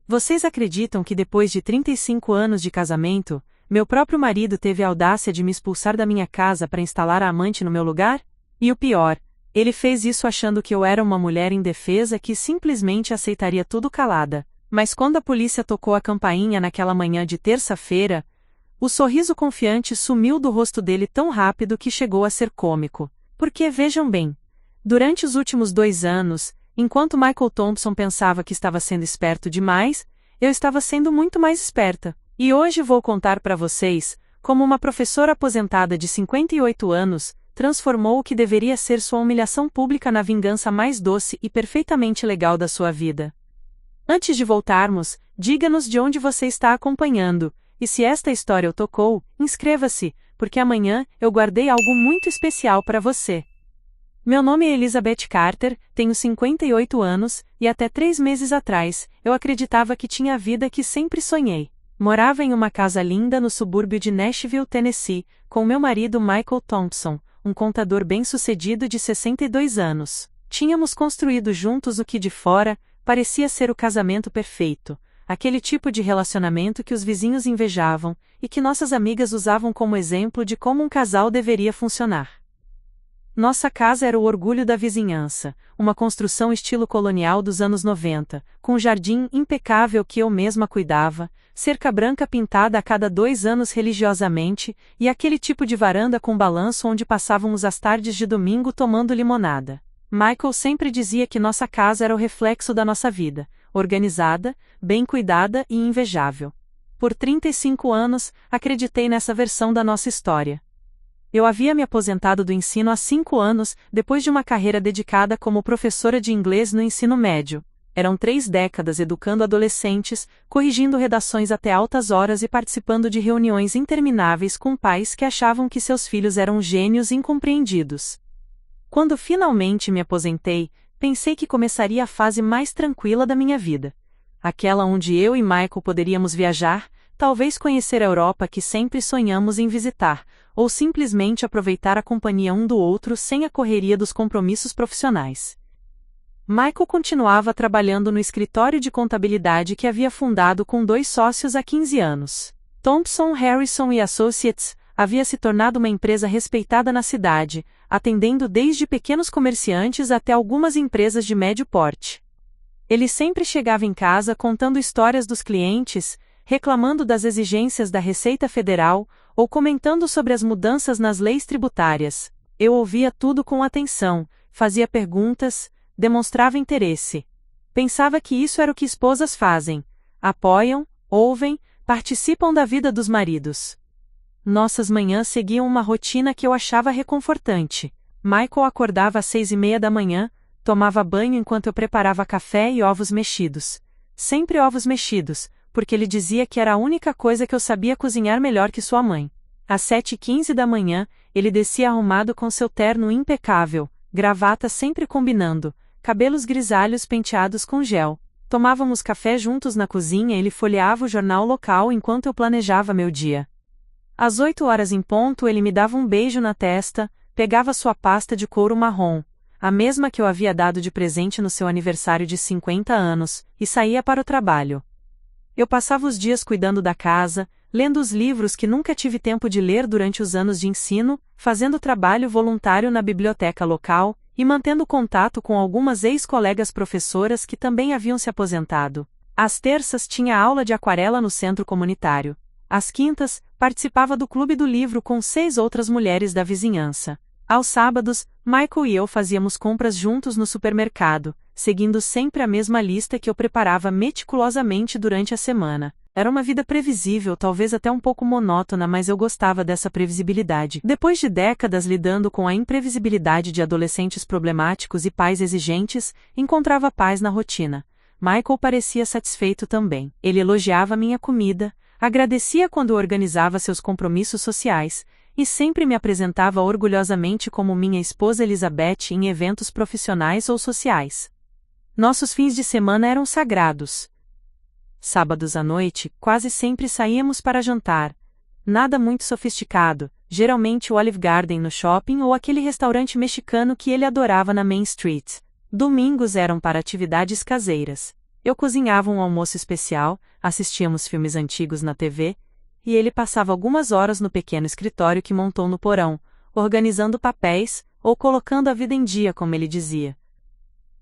Vocês acreditam que depois de 35 anos de casamento, meu próprio marido teve a audácia de me expulsar da minha casa para instalar a amante no meu lugar? E o pior, ele fez isso achando que eu era uma mulher indefesa que simplesmente aceitaria tudo calada. Mas quando a polícia tocou a campainha naquela manhã de terça-feira, o sorriso confiante sumiu do rosto dele tão rápido que chegou a ser cômico. Porque, vejam bem, durante os últimos 2 anos, enquanto Michael Thompson pensava que estava sendo esperto demais, eu estava sendo muito mais esperta. E hoje vou contar para vocês como uma professora aposentada de 58 anos transformou o que deveria ser sua humilhação pública na vingança mais doce e perfeitamente legal da sua vida. Antes de voltarmos, diga-nos de onde você está acompanhando, e se esta história o tocou, inscreva-se, porque amanhã eu guardei algo muito especial para você. Meu nome é Elizabeth Carter, tenho 58 anos, e até 3 meses atrás, eu acreditava que tinha a vida que sempre sonhei. Morava em uma casa linda no subúrbio de Nashville, Tennessee, com meu marido Michael Thompson, um contador bem-sucedido de 62 anos. Tínhamos construído juntos o que de fora parecia ser o casamento perfeito, aquele tipo de relacionamento que os vizinhos invejavam e que nossas amigas usavam como exemplo de como um casal deveria funcionar. Nossa casa era o orgulho da vizinhança, uma construção estilo colonial dos anos 90, com um jardim impecável que eu mesma cuidava, cerca branca pintada a cada 2 anos religiosamente, e aquele tipo de varanda com balanço onde passávamos as tardes de domingo tomando limonada. Michael sempre dizia que nossa casa era o reflexo da nossa vida, organizada, bem cuidada e invejável. Por 35 anos, acreditei nessa versão da nossa história. Eu havia me aposentado do ensino há 5 anos, depois de uma carreira dedicada como professora de inglês no ensino médio. Eram 3 décadas educando adolescentes, corrigindo redações até altas horas e participando de reuniões intermináveis com pais que achavam que seus filhos eram gênios incompreendidos. Quando finalmente me aposentei, pensei que começaria a fase mais tranquila da minha vida. Aquela onde eu e Michael poderíamos viajar, talvez conhecer a Europa que sempre sonhamos em visitar, ou simplesmente aproveitar a companhia um do outro sem a correria dos compromissos profissionais. Michael continuava trabalhando no escritório de contabilidade que havia fundado com 2 sócios há 15 anos. Thompson, Harrison & Associates havia se tornado uma empresa respeitada na cidade, atendendo desde pequenos comerciantes até algumas empresas de médio porte. Ele sempre chegava em casa contando histórias dos clientes, reclamando das exigências da Receita Federal, ou comentando sobre as mudanças nas leis tributárias. Eu ouvia tudo com atenção, fazia perguntas, demonstrava interesse. Pensava que isso era o que esposas fazem: apoiam, ouvem, participam da vida dos maridos. Nossas manhãs seguiam uma rotina que eu achava reconfortante. Michael acordava às 6:30 da manhã, tomava banho enquanto eu preparava café e ovos mexidos. Sempre ovos mexidos, porque ele dizia que era a única coisa que eu sabia cozinhar melhor que sua mãe. Às 7:15 da manhã, ele descia arrumado com seu terno impecável, gravata sempre combinando, cabelos grisalhos penteados com gel. Tomávamos café juntos na cozinha e ele folheava o jornal local enquanto eu planejava meu dia. Às 8 horas em ponto ele me dava um beijo na testa, pegava sua pasta de couro marrom, a mesma que eu havia dado de presente no seu aniversário de 50 anos, e saía para o trabalho. Eu passava os dias cuidando da casa, lendo os livros que nunca tive tempo de ler durante os anos de ensino, fazendo trabalho voluntário na biblioteca local, e mantendo contato com algumas ex-colegas professoras que também haviam se aposentado. Às terças tinha aula de aquarela no centro comunitário. Às quintas, participava do clube do livro com 6 outras mulheres da vizinhança. Aos sábados, Michael e eu fazíamos compras juntos no supermercado, seguindo sempre a mesma lista que eu preparava meticulosamente durante a semana. Era uma vida previsível, talvez até um pouco monótona, mas eu gostava dessa previsibilidade. Depois de décadas lidando com a imprevisibilidade de adolescentes problemáticos e pais exigentes, encontrava paz na rotina. Michael parecia satisfeito também. Ele elogiava minha comida, agradecia quando organizava seus compromissos sociais, e sempre me apresentava orgulhosamente como minha esposa Elizabeth em eventos profissionais ou sociais. Nossos fins de semana eram sagrados. Sábados à noite, quase sempre saíamos para jantar. Nada muito sofisticado, geralmente o Olive Garden no shopping ou aquele restaurante mexicano que ele adorava na Main Street. Domingos eram para atividades caseiras. Eu cozinhava um almoço especial, assistíamos filmes antigos na TV, e ele passava algumas horas no pequeno escritório que montou no porão, organizando papéis, ou colocando a vida em dia, como ele dizia.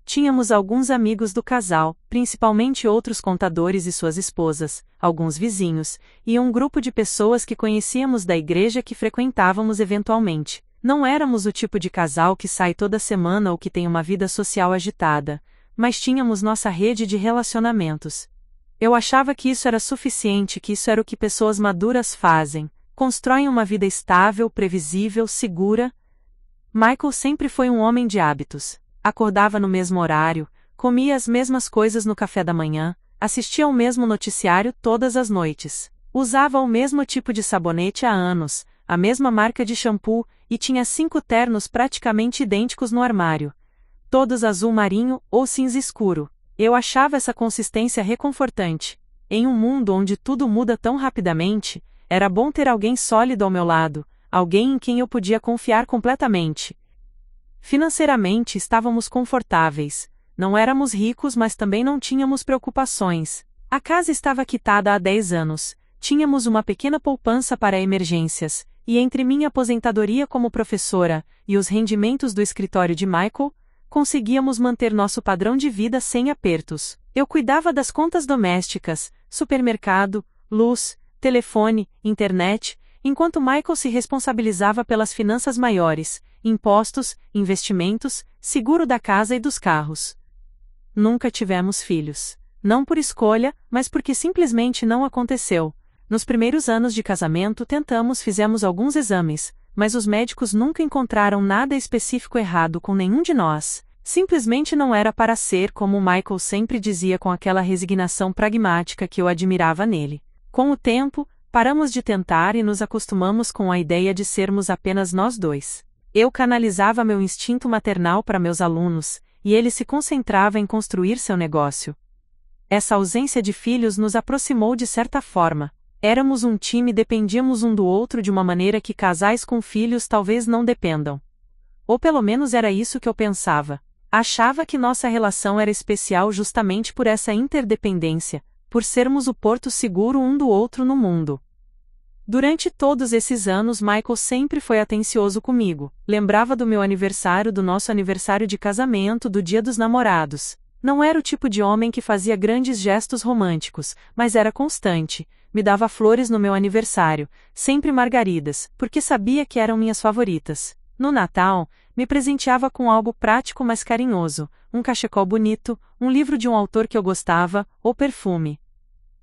Tínhamos alguns amigos do casal, principalmente outros contadores e suas esposas, alguns vizinhos, e um grupo de pessoas que conhecíamos da igreja que frequentávamos eventualmente. Não éramos o tipo de casal que sai toda semana ou que tem uma vida social agitada, mas tínhamos nossa rede de relacionamentos. Eu achava que isso era suficiente, que isso era o que pessoas maduras fazem, constroem uma vida estável, previsível, segura. Michael sempre foi um homem de hábitos. Acordava no mesmo horário, comia as mesmas coisas no café da manhã, assistia ao mesmo noticiário todas as noites, usava o mesmo tipo de sabonete há anos, a mesma marca de shampoo, e tinha 5 ternos praticamente idênticos no armário. Todos azul marinho ou cinza escuro. Eu achava essa consistência reconfortante. Em um mundo onde tudo muda tão rapidamente, era bom ter alguém sólido ao meu lado, alguém em quem eu podia confiar completamente. Financeiramente estávamos confortáveis. Não éramos ricos, mas também não tínhamos preocupações. A casa estava quitada há 10 anos. Tínhamos uma pequena poupança para emergências, e entre minha aposentadoria como professora e os rendimentos do escritório de Michael, conseguíamos manter nosso padrão de vida sem apertos. Eu cuidava das contas domésticas, supermercado, luz, telefone, internet, enquanto Michael se responsabilizava pelas finanças maiores, impostos, investimentos, seguro da casa e dos carros. Nunca tivemos filhos. Não por escolha, mas porque simplesmente não aconteceu. Nos primeiros anos de casamento fizemos alguns exames, mas os médicos nunca encontraram nada específico errado com nenhum de nós. Simplesmente não era para ser, como Michael sempre dizia com aquela resignação pragmática que eu admirava nele. Com o tempo, paramos de tentar e nos acostumamos com a ideia de sermos apenas nós dois. Eu canalizava meu instinto maternal para meus alunos, e ele se concentrava em construir seu negócio. Essa ausência de filhos nos aproximou de certa forma. Éramos um time e dependíamos um do outro de uma maneira que casais com filhos talvez não dependam. Ou pelo menos era isso que eu pensava. Achava que nossa relação era especial justamente por essa interdependência, por sermos o porto seguro um do outro no mundo. Durante todos esses anos Michael sempre foi atencioso comigo. Lembrava do meu aniversário, do nosso aniversário de casamento, do Dia dos Namorados. Não era o tipo de homem que fazia grandes gestos românticos, mas era constante. Me dava flores no meu aniversário, sempre margaridas, porque sabia que eram minhas favoritas. No Natal, me presenteava com algo prático mas carinhoso, um cachecol bonito, um livro de um autor que eu gostava, ou perfume.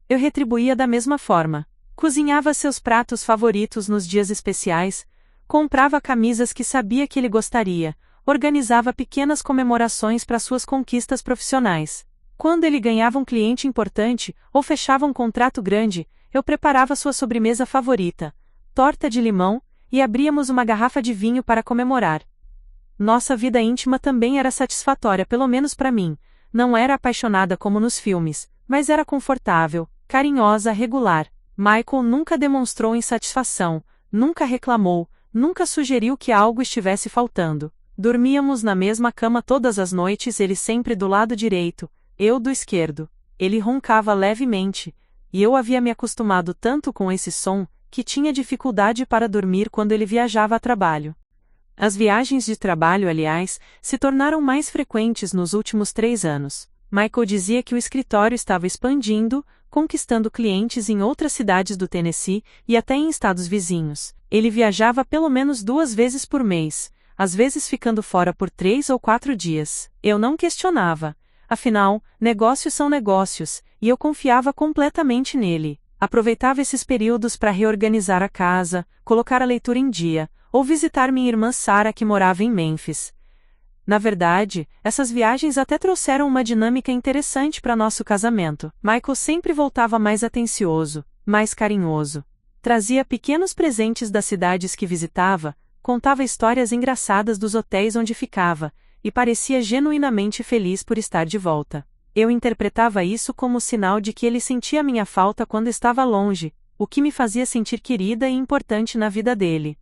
Eu retribuía da mesma forma. Cozinhava seus pratos favoritos nos dias especiais, comprava camisas que sabia que ele gostaria, organizava pequenas comemorações para suas conquistas profissionais. Quando ele ganhava um cliente importante, ou fechava um contrato grande, eu preparava sua sobremesa favorita, torta de limão, e abríamos uma garrafa de vinho para comemorar. Nossa vida íntima também era satisfatória, pelo menos para mim. Não era apaixonada como nos filmes, mas era confortável, carinhosa, regular. Michael nunca demonstrou insatisfação, nunca reclamou, nunca sugeriu que algo estivesse faltando. Dormíamos na mesma cama todas as noites, ele sempre do lado direito, eu do esquerdo. Ele roncava levemente, e eu havia me acostumado tanto com esse som, que tinha dificuldade para dormir quando ele viajava a trabalho. As viagens de trabalho, aliás, se tornaram mais frequentes nos últimos 3 anos. Michael dizia que o escritório estava expandindo, conquistando clientes em outras cidades do Tennessee e até em estados vizinhos. Ele viajava pelo menos 2 vezes por mês, às vezes ficando fora por 3 ou 4 dias. Eu não questionava. Afinal, negócios são negócios, e eu confiava completamente nele. Aproveitava esses períodos para reorganizar a casa, colocar a leitura em dia, ou visitar minha irmã Sarah que morava em Memphis. Na verdade, essas viagens até trouxeram uma dinâmica interessante para nosso casamento. Michael sempre voltava mais atencioso, mais carinhoso. Trazia pequenos presentes das cidades que visitava, contava histórias engraçadas dos hotéis onde ficava, e parecia genuinamente feliz por estar de volta. Eu interpretava isso como sinal de que ele sentia minha falta quando estava longe, o que me fazia sentir querida e importante na vida dele.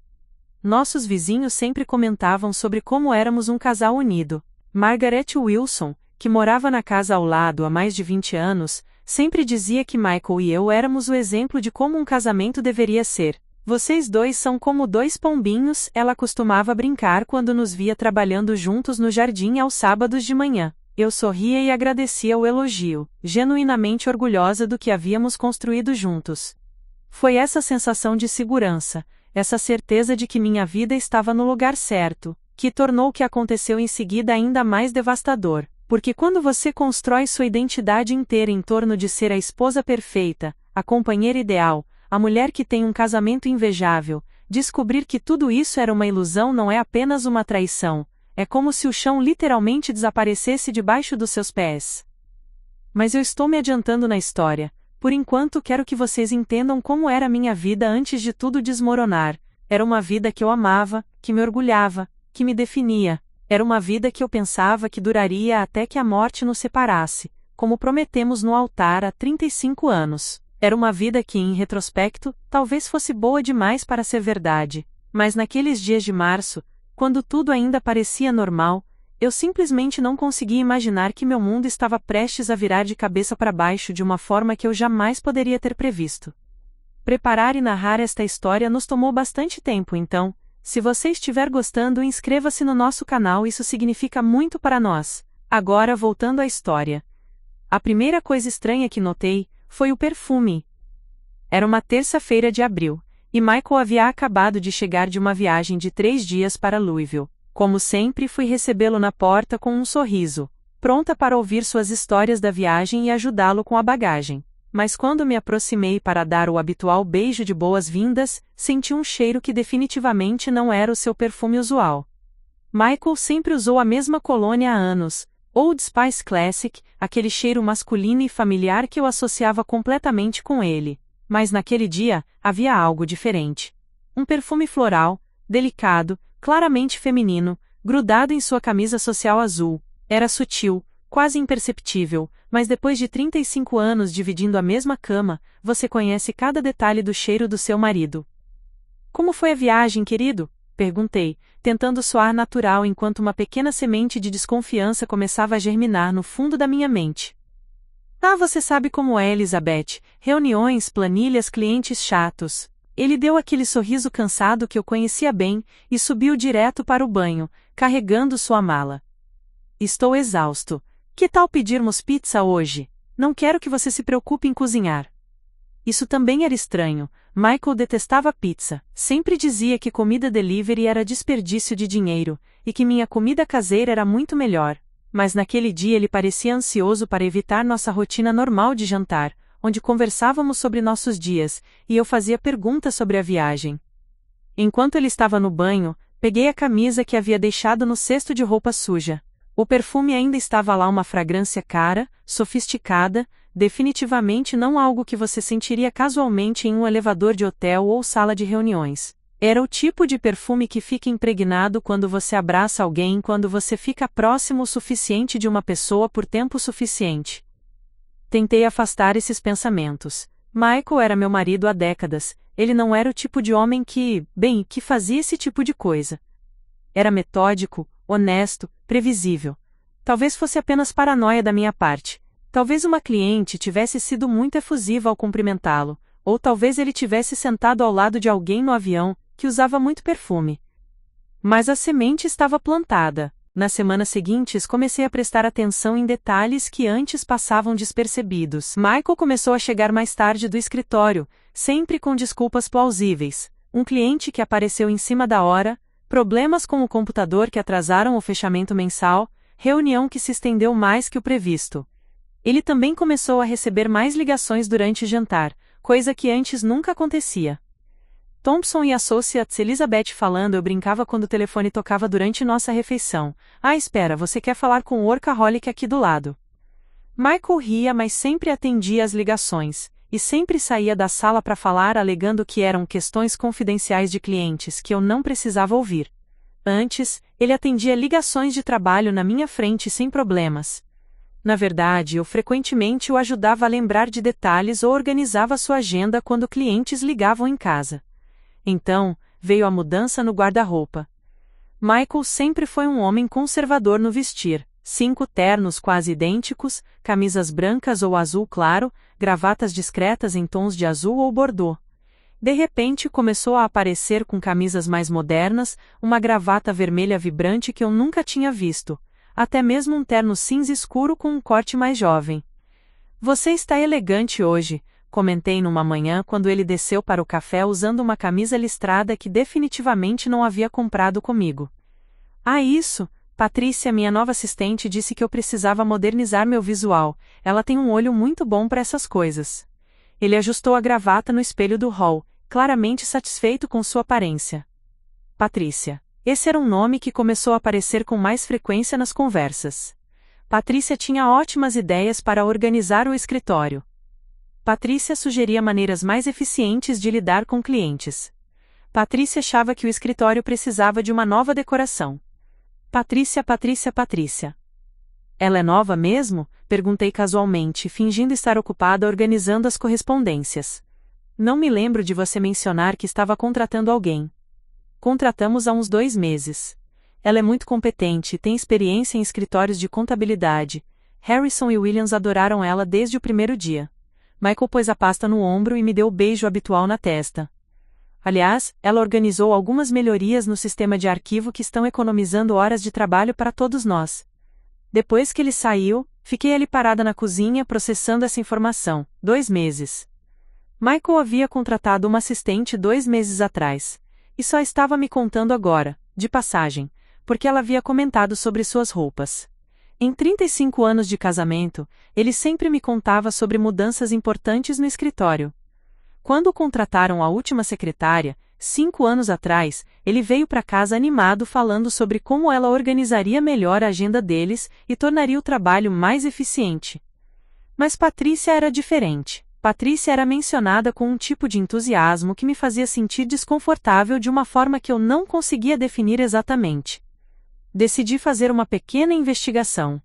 Nossos vizinhos sempre comentavam sobre como éramos um casal unido. Margaret Wilson, que morava na casa ao lado há mais de 20 anos, sempre dizia que Michael e eu éramos o exemplo de como um casamento deveria ser. Vocês dois são como dois pombinhos, ela costumava brincar quando nos via trabalhando juntos no jardim aos sábados de manhã. Eu sorria e agradecia o elogio, genuinamente orgulhosa do que havíamos construído juntos. Foi essa sensação de segurança, essa certeza de que minha vida estava no lugar certo, que tornou o que aconteceu em seguida ainda mais devastador. Porque quando você constrói sua identidade inteira em torno de ser a esposa perfeita, a companheira ideal, a mulher que tem um casamento invejável, descobrir que tudo isso era uma ilusão não é apenas uma traição, é como se o chão literalmente desaparecesse debaixo dos seus pés. Mas eu estou me adiantando na história. Por enquanto quero que vocês entendam como era a minha vida antes de tudo desmoronar. Era uma vida que eu amava, que me orgulhava, que me definia. Era uma vida que eu pensava que duraria até que a morte nos separasse, como prometemos no altar há 35 anos. Era uma vida que, em retrospecto, talvez fosse boa demais para ser verdade. Mas naqueles dias de março, quando tudo ainda parecia normal, eu simplesmente não conseguia imaginar que meu mundo estava prestes a virar de cabeça para baixo de uma forma que eu jamais poderia ter previsto. Preparar e narrar esta história nos tomou bastante tempo, então, se você estiver gostando, inscreva-se no nosso canal, isso significa muito para nós. Agora voltando à história. A primeira coisa estranha que notei foi o perfume. Era uma terça-feira de abril, e Michael havia acabado de chegar de uma viagem de 3 dias para Louisville. Como sempre, fui recebê-lo na porta com um sorriso, pronta para ouvir suas histórias da viagem e ajudá-lo com a bagagem. Mas quando me aproximei para dar o habitual beijo de boas-vindas, senti um cheiro que definitivamente não era o seu perfume usual. Michael sempre usou a mesma colônia há anos, Old Spice Classic, aquele cheiro masculino e familiar que eu associava completamente com ele. Mas naquele dia, havia algo diferente. Um perfume floral, delicado, claramente feminino, grudado em sua camisa social azul. Era sutil, quase imperceptível, mas depois de 35 anos dividindo a mesma cama, você conhece cada detalhe do cheiro do seu marido. Como foi a viagem, querido? Perguntei, tentando soar natural enquanto uma pequena semente de desconfiança começava a germinar no fundo da minha mente. Ah, você sabe como é, Elizabeth, reuniões, planilhas, clientes chatos. Ele deu aquele sorriso cansado que eu conhecia bem, e subiu direto para o banho, carregando sua mala. Estou exausto. Que tal pedirmos pizza hoje? Não quero que você se preocupe em cozinhar. Isso também era estranho. Michael detestava pizza, sempre dizia que comida delivery era desperdício de dinheiro, e que minha comida caseira era muito melhor. Mas naquele dia ele parecia ansioso para evitar nossa rotina normal de jantar, onde conversávamos sobre nossos dias, e eu fazia perguntas sobre a viagem. Enquanto ele estava no banho, peguei a camisa que havia deixado no cesto de roupa suja. O perfume ainda estava lá, uma fragrância cara, sofisticada, definitivamente não algo que você sentiria casualmente em um elevador de hotel ou sala de reuniões. Era o tipo de perfume que fica impregnado quando você abraça alguém, quando você fica próximo o suficiente de uma pessoa por tempo suficiente. Tentei afastar esses pensamentos. Michael era meu marido há décadas, ele não era o tipo de homem que fazia esse tipo de coisa. Era metódico, honesto, previsível. Talvez fosse apenas paranoia da minha parte. Talvez uma cliente tivesse sido muito efusiva ao cumprimentá-lo, ou talvez ele tivesse sentado ao lado de alguém no avião, que usava muito perfume. Mas a semente estava plantada. Nas semanas seguintes comecei a prestar atenção em detalhes que antes passavam despercebidos. Michael começou a chegar mais tarde do escritório, sempre com desculpas plausíveis. Um cliente que apareceu em cima da hora, problemas com o computador que atrasaram o fechamento mensal, reunião que se estendeu mais que o previsto. Ele também começou a receber mais ligações durante o jantar, coisa que antes nunca acontecia. Thompson e Associates, Elizabeth falando, eu brincava quando o telefone tocava durante nossa refeição. Ah, espera, você quer falar com o workaholic aqui do lado. Michael ria, mas sempre atendia às ligações, e sempre saía da sala para falar alegando que eram questões confidenciais de clientes que eu não precisava ouvir. Antes, ele atendia ligações de trabalho na minha frente sem problemas. Na verdade, eu frequentemente o ajudava a lembrar de detalhes ou organizava sua agenda quando clientes ligavam em casa. Então, veio a mudança no guarda-roupa. Michael sempre foi um homem conservador no vestir, 5 ternos quase idênticos, camisas brancas ou azul claro, gravatas discretas em tons de azul ou bordô. De repente começou a aparecer com camisas mais modernas, uma gravata vermelha vibrante que eu nunca tinha visto, até mesmo um terno cinza escuro com um corte mais jovem. Você está elegante hoje, comentei numa manhã quando ele desceu para o café usando uma camisa listrada que definitivamente não havia comprado comigo. Ah, isso! Patrícia, minha nova assistente, disse que eu precisava modernizar meu visual, ela tem um olho muito bom para essas coisas. Ele ajustou a gravata no espelho do hall, claramente satisfeito com sua aparência. Patrícia. Esse era um nome que começou a aparecer com mais frequência nas conversas. Patrícia tinha ótimas ideias para organizar o escritório. Patrícia sugeria maneiras mais eficientes de lidar com clientes. Patrícia achava que o escritório precisava de uma nova decoração. Patrícia, Patrícia, Patrícia. Ela é nova mesmo? Perguntei casualmente, fingindo estar ocupada organizando as correspondências. Não me lembro de você mencionar que estava contratando alguém. Contratamos há uns 2 meses. Ela é muito competente e tem experiência em escritórios de contabilidade. Harrison e Williams adoraram ela desde o primeiro dia. Michael pôs a pasta no ombro e me deu o beijo habitual na testa. Aliás, ela organizou algumas melhorias no sistema de arquivo que estão economizando horas de trabalho para todos nós. Depois que ele saiu, fiquei ali parada na cozinha processando essa informação. 2 meses. Michael havia contratado uma assistente 2 meses atrás. E só estava me contando agora, de passagem, porque ela havia comentado sobre suas roupas. Em 35 anos de casamento, ele sempre me contava sobre mudanças importantes no escritório. Quando contrataram a última secretária, 5 anos atrás, ele veio para casa animado falando sobre como ela organizaria melhor a agenda deles e tornaria o trabalho mais eficiente. Mas Patrícia era diferente. Patrícia era mencionada com um tipo de entusiasmo que me fazia sentir desconfortável de uma forma que eu não conseguia definir exatamente. Decidi fazer uma pequena investigação.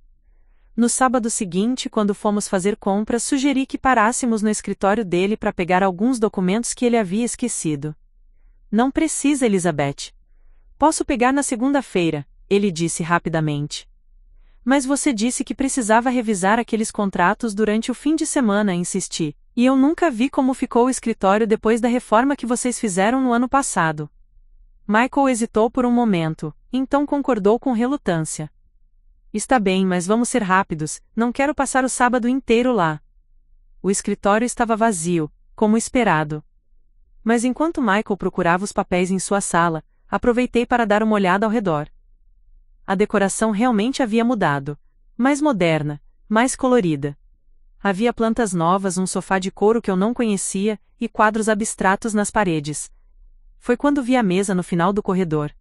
No sábado seguinte, quando fomos fazer compras, sugeri que parássemos no escritório dele para pegar alguns documentos que ele havia esquecido. Não precisa, Elizabeth. Posso pegar na segunda-feira, ele disse rapidamente. Mas você disse que precisava revisar aqueles contratos durante o fim de semana, insisti, e eu nunca vi como ficou o escritório depois da reforma que vocês fizeram no ano passado. Michael hesitou por um momento, então concordou com relutância. Está bem, mas vamos ser rápidos, não quero passar o sábado inteiro lá. O escritório estava vazio, como esperado. Mas enquanto Michael procurava os papéis em sua sala, aproveitei para dar uma olhada ao redor. A decoração realmente havia mudado. Mais moderna, mais colorida. Havia plantas novas, um sofá de couro que eu não conhecia, e quadros abstratos nas paredes. Foi quando vi a mesa no final do corredor.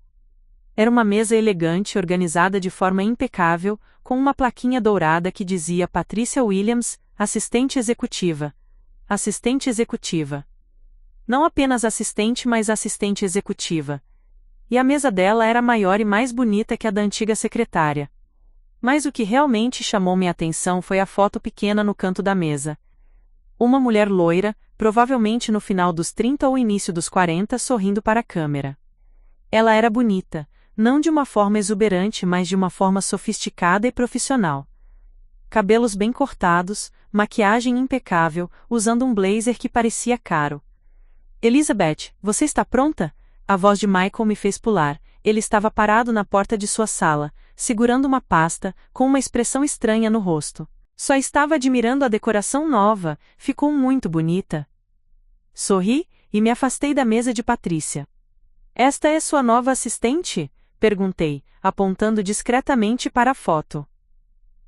Era uma mesa elegante organizada de forma impecável, com uma plaquinha dourada que dizia Patrícia Williams, assistente executiva. Assistente executiva. Não apenas assistente, mas assistente executiva. E a mesa dela era maior e mais bonita que a da antiga secretária. Mas o que realmente chamou minha atenção foi a foto pequena no canto da mesa. Uma mulher loira, provavelmente no final dos 30 ou início dos 40, sorrindo para a câmera. Ela era bonita. Não de uma forma exuberante, mas de uma forma sofisticada e profissional. Cabelos bem cortados, maquiagem impecável, usando um blazer que parecia caro. Elizabeth, você está pronta? A voz de Michael me fez pular. Ele estava parado na porta de sua sala, segurando uma pasta, com uma expressão estranha no rosto. Só estava admirando a decoração nova, ficou muito bonita. Sorri, e me afastei da mesa de Patrícia. Esta é sua nova assistente? Perguntei, apontando discretamente para a foto.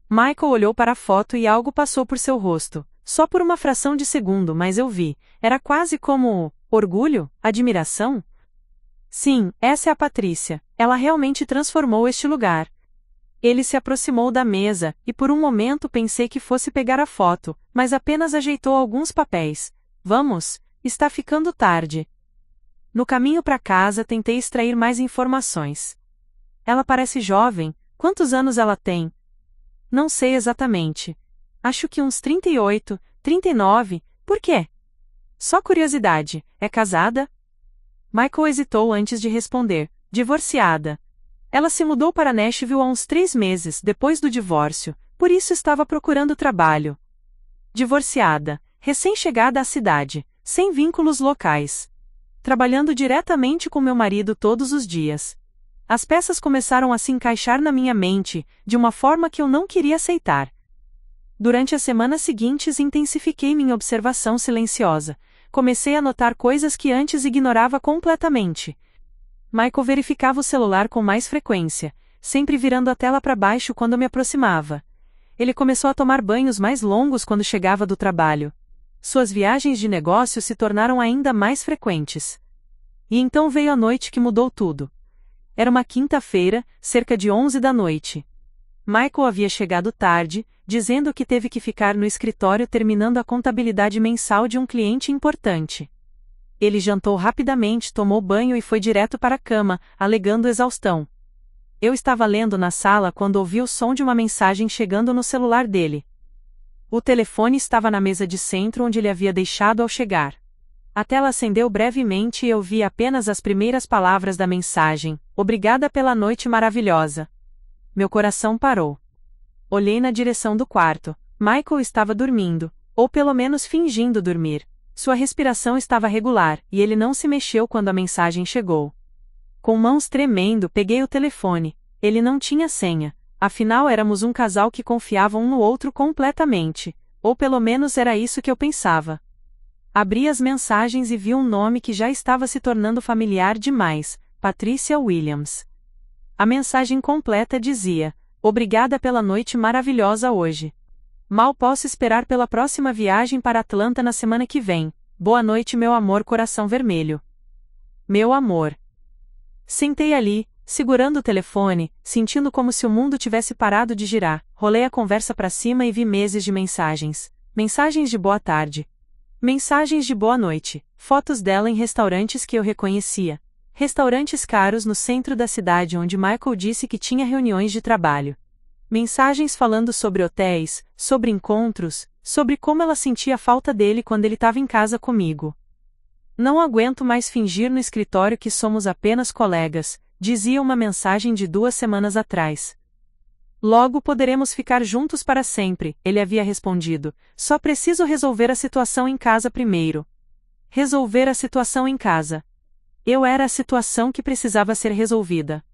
Michael olhou para a foto e algo passou por seu rosto, só por uma fração de segundo, mas eu vi, era quase como orgulho, admiração. Sim, essa é a Patrícia, ela realmente transformou este lugar. Ele se aproximou da mesa, e por um momento pensei que fosse pegar a foto, mas apenas ajeitou alguns papéis. Vamos, está ficando tarde. No caminho para casa tentei extrair mais informações. Ela parece jovem, quantos anos ela tem? Não sei exatamente. Acho que uns 38, 39, por quê? Só curiosidade, é casada? Michael hesitou antes de responder, divorciada. Ela se mudou para Nashville há uns 3 meses depois do divórcio, por isso estava procurando trabalho. Divorciada, recém-chegada à cidade, sem vínculos locais. Trabalhando diretamente com meu marido todos os dias. As peças começaram a se encaixar na minha mente, de uma forma que eu não queria aceitar. Durante as semanas seguintes intensifiquei minha observação silenciosa. Comecei a notar coisas que antes ignorava completamente. Michael verificava o celular com mais frequência, sempre virando a tela para baixo quando me aproximava. Ele começou a tomar banhos mais longos quando chegava do trabalho. Suas viagens de negócio se tornaram ainda mais frequentes. E então veio a noite que mudou tudo. Era uma quinta-feira, cerca de 11 da noite. Michael havia chegado tarde, dizendo que teve que ficar no escritório terminando a contabilidade mensal de um cliente importante. Ele jantou rapidamente, tomou banho e foi direto para a cama, alegando exaustão. Eu estava lendo na sala quando ouvi o som de uma mensagem chegando no celular dele. O telefone estava na mesa de centro onde ele havia deixado ao chegar. A tela acendeu brevemente e eu vi apenas as primeiras palavras da mensagem: "Obrigada pela noite maravilhosa." Meu coração parou. Olhei na direção do quarto. Michael estava dormindo, ou pelo menos fingindo dormir. Sua respiração estava regular, e ele não se mexeu quando a mensagem chegou. Com mãos tremendo, peguei o telefone. Ele não tinha senha. Afinal, éramos um casal que confiava um no outro completamente. Ou pelo menos era isso que eu pensava. Abri as mensagens e vi um nome que já estava se tornando familiar demais: Patricia Williams. A mensagem completa dizia: "Obrigada pela noite maravilhosa hoje. Mal posso esperar pela próxima viagem para Atlanta na semana que vem. Boa noite, meu amor, coração vermelho." Meu amor. Sentei ali, segurando o telefone, sentindo como se o mundo tivesse parado de girar. Rolei a conversa para cima e vi meses de mensagens. Mensagens de boa tarde. Mensagens de boa noite. Fotos dela em restaurantes que eu reconhecia. Restaurantes caros no centro da cidade onde Michael disse que tinha reuniões de trabalho. Mensagens falando sobre hotéis, sobre encontros, sobre como ela sentia falta dele quando ele estava em casa comigo. "Não aguento mais fingir no escritório que somos apenas colegas", dizia uma mensagem de 2 semanas atrás. "Logo poderemos ficar juntos para sempre", ele havia respondido. "Só preciso resolver a situação em casa primeiro." Resolver a situação em casa. Eu era a situação que precisava ser resolvida.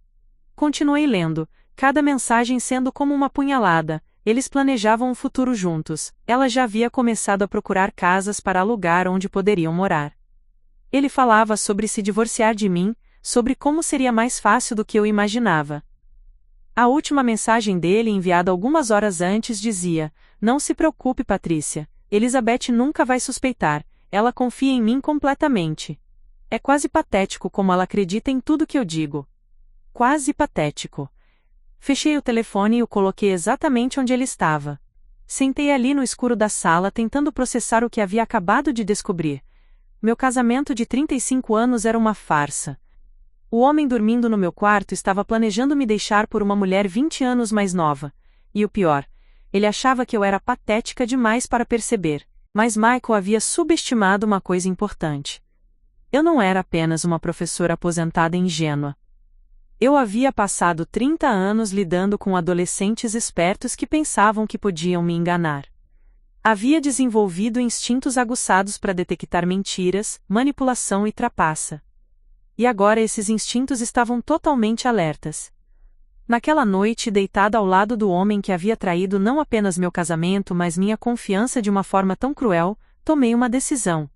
Continuei lendo, cada mensagem sendo como uma punhalada. Eles planejavam um futuro juntos. Ela já havia começado a procurar casas para alugar onde poderiam morar. Ele falava sobre se divorciar de mim, sobre como seria mais fácil do que eu imaginava. A última mensagem dele, enviada algumas horas antes, dizia: "Não se preocupe, Patrícia. Elizabeth nunca vai suspeitar. Ela confia em mim completamente. É quase patético como ela acredita em tudo que eu digo." Quase patético. Fechei o telefone e o coloquei exatamente onde ele estava. Sentei ali no escuro da sala tentando processar o que havia acabado de descobrir. Meu casamento de 35 anos era uma farsa. O homem dormindo no meu quarto estava planejando me deixar por uma mulher 20 anos mais nova. E o pior, ele achava que eu era patética demais para perceber. Mas Michael havia subestimado uma coisa importante. Eu não era apenas uma professora aposentada ingênua. Eu havia passado 30 anos lidando com adolescentes espertos que pensavam que podiam me enganar. Havia desenvolvido instintos aguçados para detectar mentiras, manipulação e trapaça. E agora esses instintos estavam totalmente alertas. Naquela noite, deitada ao lado do homem que havia traído não apenas meu casamento mas minha confiança de uma forma tão cruel, tomei uma decisão.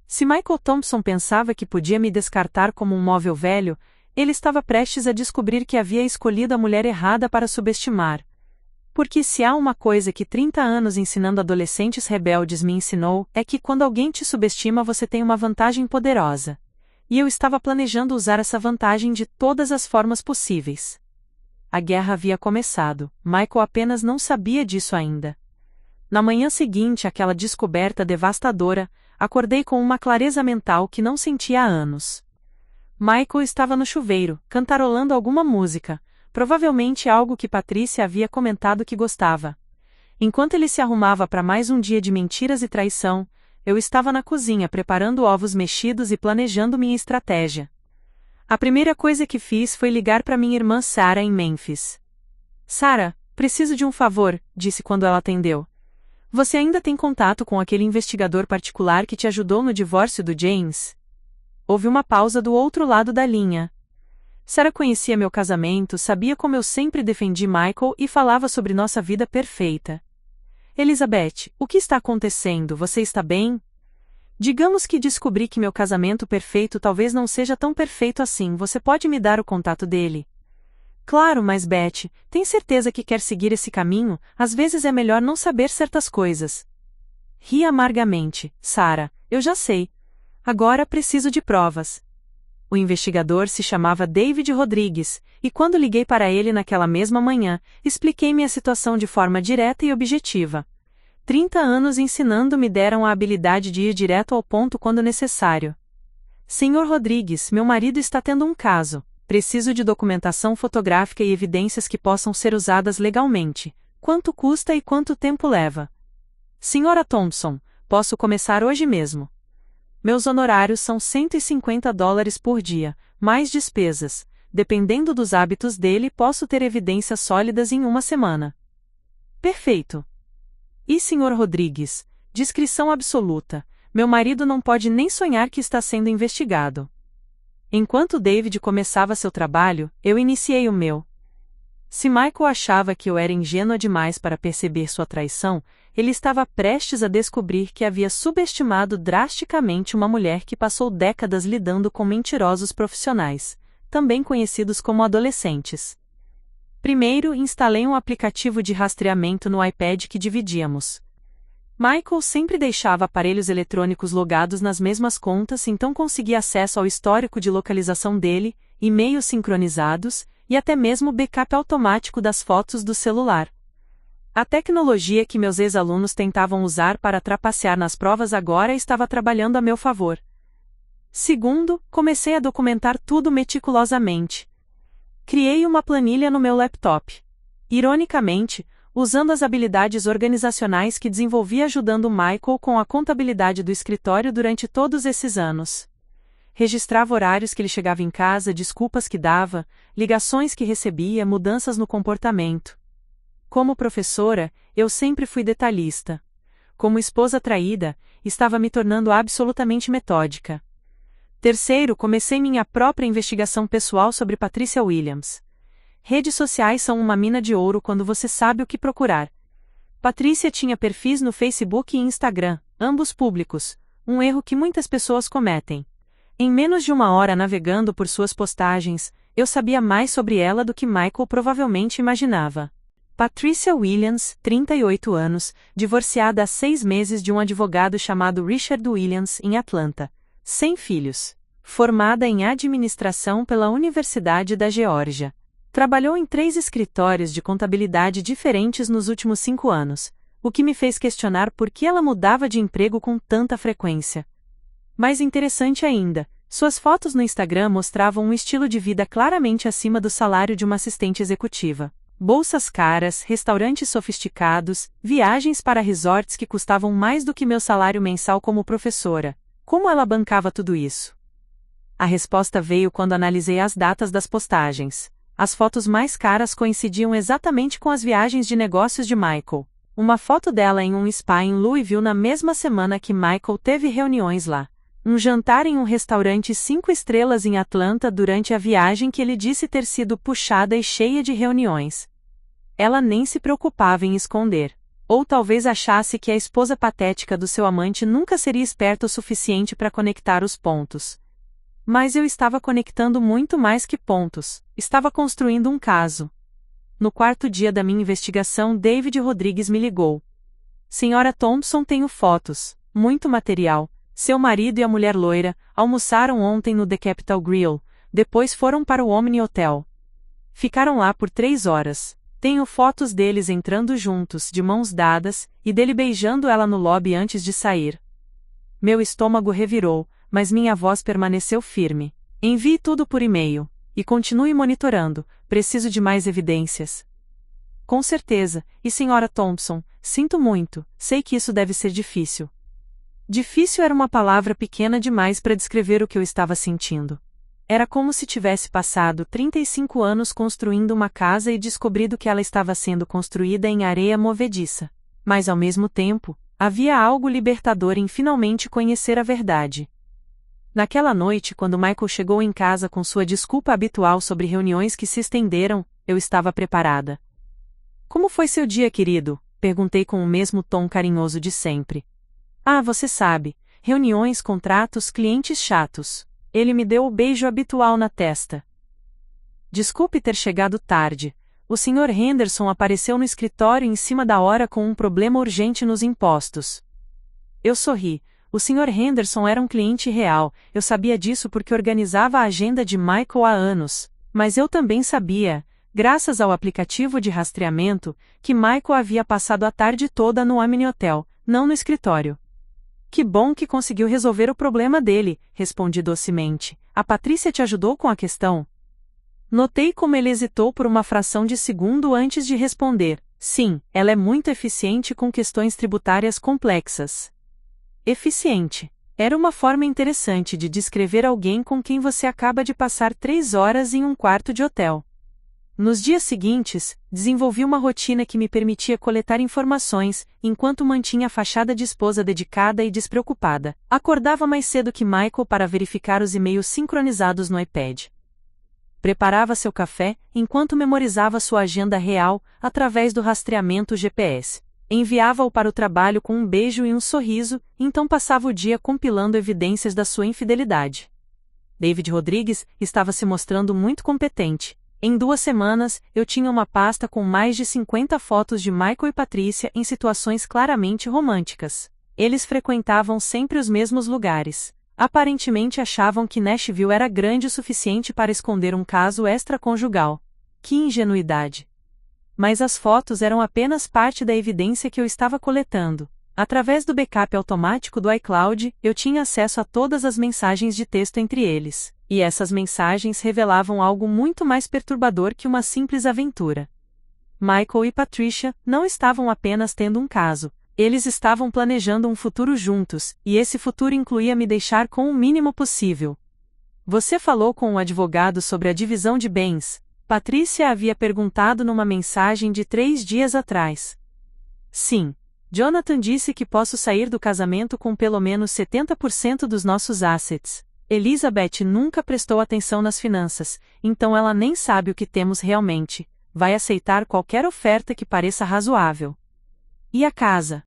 Se Michael Thompson pensava que podia me descartar como um móvel velho, ele estava prestes a descobrir que havia escolhido a mulher errada para subestimar. Porque se há uma coisa que 30 anos ensinando adolescentes rebeldes me ensinou, é que quando alguém te subestima você tem uma vantagem poderosa. E eu estava planejando usar essa vantagem de todas as formas possíveis. A guerra havia começado, Michael apenas não sabia disso ainda. Na manhã seguinte àquela descoberta devastadora, acordei com uma clareza mental que não sentia há anos. Michael estava no chuveiro, cantarolando alguma música, provavelmente algo que Patrícia havia comentado que gostava. Enquanto ele se arrumava para mais um dia de mentiras e traição, eu estava na cozinha preparando ovos mexidos e planejando minha estratégia. A primeira coisa que fiz foi ligar para minha irmã Sarah em Memphis. Sarah, preciso de um favor, disse quando ela atendeu. Você ainda tem contato com aquele investigador particular que te ajudou no divórcio do James? Houve uma pausa do outro lado da linha. Sarah conhecia meu casamento, sabia como eu sempre defendi Michael e falava sobre nossa vida perfeita. Elizabeth, o que está acontecendo? Você está bem? Digamos que descobri que meu casamento perfeito talvez não seja tão perfeito assim. Você pode me dar o contato dele? Claro, mas Beth, tem certeza que quer seguir esse caminho? Às vezes é melhor não saber certas coisas. Ri amargamente. Sarah, eu já sei. Agora preciso de provas. O investigador se chamava David Rodrigues, e quando liguei para ele naquela mesma manhã, expliquei minha situação de forma direta e objetiva. 30 anos ensinando me deram a habilidade de ir direto ao ponto quando necessário. Senhor Rodrigues, meu marido está tendo um caso. Preciso de documentação fotográfica e evidências que possam ser usadas legalmente. Quanto custa e quanto tempo leva? Senhora Thompson, posso começar hoje mesmo. Meus honorários são $150 por dia, mais despesas. Dependendo dos hábitos dele, posso ter evidências sólidas em uma semana. Perfeito. E Sr. Rodrigues, discrição absoluta. Meu marido não pode nem sonhar que está sendo investigado. Enquanto David começava seu trabalho, eu iniciei o meu. Se Michael achava que eu era ingênua demais para perceber sua traição, ele estava prestes a descobrir que havia subestimado drasticamente uma mulher que passou décadas lidando com mentirosos profissionais, também conhecidos como adolescentes. Primeiro, instalei um aplicativo de rastreamento no iPad que dividíamos. Michael sempre deixava aparelhos eletrônicos logados nas mesmas contas, então consegui acesso ao histórico de localização dele, e-mails sincronizados, e até mesmo backup automático das fotos do celular. A tecnologia que meus ex-alunos tentavam usar para trapacear nas provas agora estava trabalhando a meu favor. Segundo, comecei a documentar tudo meticulosamente. Criei uma planilha no meu laptop. Ironicamente, usando as habilidades organizacionais que desenvolvi ajudando Michael com a contabilidade do escritório durante todos esses anos. Registrava horários que ele chegava em casa, desculpas que dava, ligações que recebia, mudanças no comportamento. Como professora, eu sempre fui detalhista. Como esposa traída, estava me tornando absolutamente metódica. Terceiro, comecei minha própria investigação pessoal sobre Patricia Williams. Redes sociais são uma mina de ouro quando você sabe o que procurar. Patricia tinha perfis no Facebook e Instagram, ambos públicos, um erro que muitas pessoas cometem. Em menos de uma hora navegando por suas postagens, eu sabia mais sobre ela do que Michael provavelmente imaginava. Patricia Williams, 38 anos, divorciada há 6 meses de um advogado chamado Richard Williams, em Atlanta. Sem filhos. Formada em administração pela Universidade da Geórgia. Trabalhou em 3 escritórios de contabilidade diferentes nos últimos 5 anos, o que me fez questionar por que ela mudava de emprego com tanta frequência. Mais interessante ainda, suas fotos no Instagram mostravam um estilo de vida claramente acima do salário de uma assistente executiva. Bolsas caras, restaurantes sofisticados, viagens para resorts que custavam mais do que meu salário mensal como professora. Como ela bancava tudo isso? A resposta veio quando analisei as datas das postagens. As fotos mais caras coincidiam exatamente com as viagens de negócios de Michael. Uma foto dela em um spa em Louisville na mesma semana que Michael teve reuniões lá. Um jantar em um restaurante 5 estrelas em Atlanta durante a viagem que ele disse ter sido puxada e cheia de reuniões. Ela nem se preocupava em esconder. Ou talvez achasse que a esposa patética do seu amante nunca seria esperta o suficiente para conectar os pontos. Mas eu estava conectando muito mais que pontos. Estava construindo um caso. No 4º dia da minha investigação, David Rodrigues me ligou. Senhora Thompson, tenho fotos, muito material. Seu marido e a mulher loira almoçaram ontem no The Capital Grill, depois foram para o Omni Hotel. Ficaram lá por 3 horas. Tenho fotos deles entrando juntos, de mãos dadas, e dele beijando ela no lobby antes de sair. Meu estômago revirou, mas minha voz permaneceu firme. Envie tudo por e-mail. E continue monitorando, preciso de mais evidências. Com certeza, e Sra. Thompson, sinto muito, sei que isso deve ser difícil. Difícil era uma palavra pequena demais para descrever o que eu estava sentindo. Era como se tivesse passado 35 anos construindo uma casa e descobrido que ela estava sendo construída em areia movediça. Mas ao mesmo tempo, havia algo libertador em finalmente conhecer a verdade. Naquela noite, quando Michael chegou em casa com sua desculpa habitual sobre reuniões que se estenderam, eu estava preparada. Como foi seu dia, querido? Perguntei com o mesmo tom carinhoso de sempre. Ah, você sabe, reuniões, contratos, clientes chatos. Ele me deu o beijo habitual na testa. Desculpe ter chegado tarde. O Sr. Henderson apareceu no escritório em cima da hora com um problema urgente nos impostos. Eu sorri. O Sr. Henderson era um cliente real, eu sabia disso porque organizava a agenda de Michael há anos. Mas eu também sabia, graças ao aplicativo de rastreamento, que Michael havia passado a tarde toda no Omni Hotel, não no escritório. Que bom que conseguiu resolver o problema dele, respondi docemente. A Patrícia te ajudou com a questão? Notei como ele hesitou por uma fração de segundo antes de responder. Sim, ela é muito eficiente com questões tributárias complexas. Eficiente. Era uma forma interessante de descrever alguém com quem você acaba de passar 3 horas em um quarto de hotel. Nos dias seguintes, desenvolvi uma rotina que me permitia coletar informações, enquanto mantinha a fachada de esposa dedicada e despreocupada. Acordava mais cedo que Michael para verificar os e-mails sincronizados no iPad. Preparava seu café, enquanto memorizava sua agenda real, através do rastreamento GPS. Enviava-o para o trabalho com um beijo e um sorriso, então passava o dia compilando evidências da sua infidelidade. David Rodrigues estava se mostrando muito competente. Em 2 semanas, eu tinha uma pasta com mais de 50 fotos de Michael e Patrícia em situações claramente românticas. Eles frequentavam sempre os mesmos lugares. Aparentemente achavam que Nashville era grande o suficiente para esconder um caso extraconjugal. Que ingenuidade! Mas as fotos eram apenas parte da evidência que eu estava coletando. Através do backup automático do iCloud, eu tinha acesso a todas as mensagens de texto entre eles. E essas mensagens revelavam algo muito mais perturbador que uma simples aventura. Michael e Patricia não estavam apenas tendo um caso, eles estavam planejando um futuro juntos, e esse futuro incluía me deixar com o mínimo possível. Você falou com o advogado sobre a divisão de bens? Patricia havia perguntado numa mensagem de 3 dias atrás. Sim. Jonathan disse que posso sair do casamento com pelo menos 70% dos nossos assets. Elizabeth nunca prestou atenção nas finanças, então ela nem sabe o que temos realmente. Vai aceitar qualquer oferta que pareça razoável. E a casa?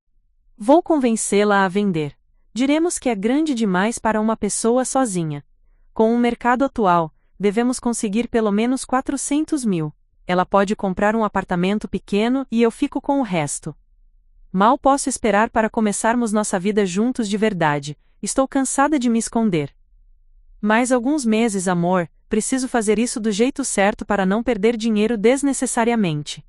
Vou convencê-la a vender. Diremos que é grande demais para uma pessoa sozinha. Com o mercado atual, devemos conseguir pelo menos 400 mil. Ela pode comprar um apartamento pequeno e eu fico com o resto. Mal posso esperar para começarmos nossa vida juntos de verdade. Estou cansada de me esconder. Mais alguns meses, amor, preciso fazer isso do jeito certo para não perder dinheiro desnecessariamente.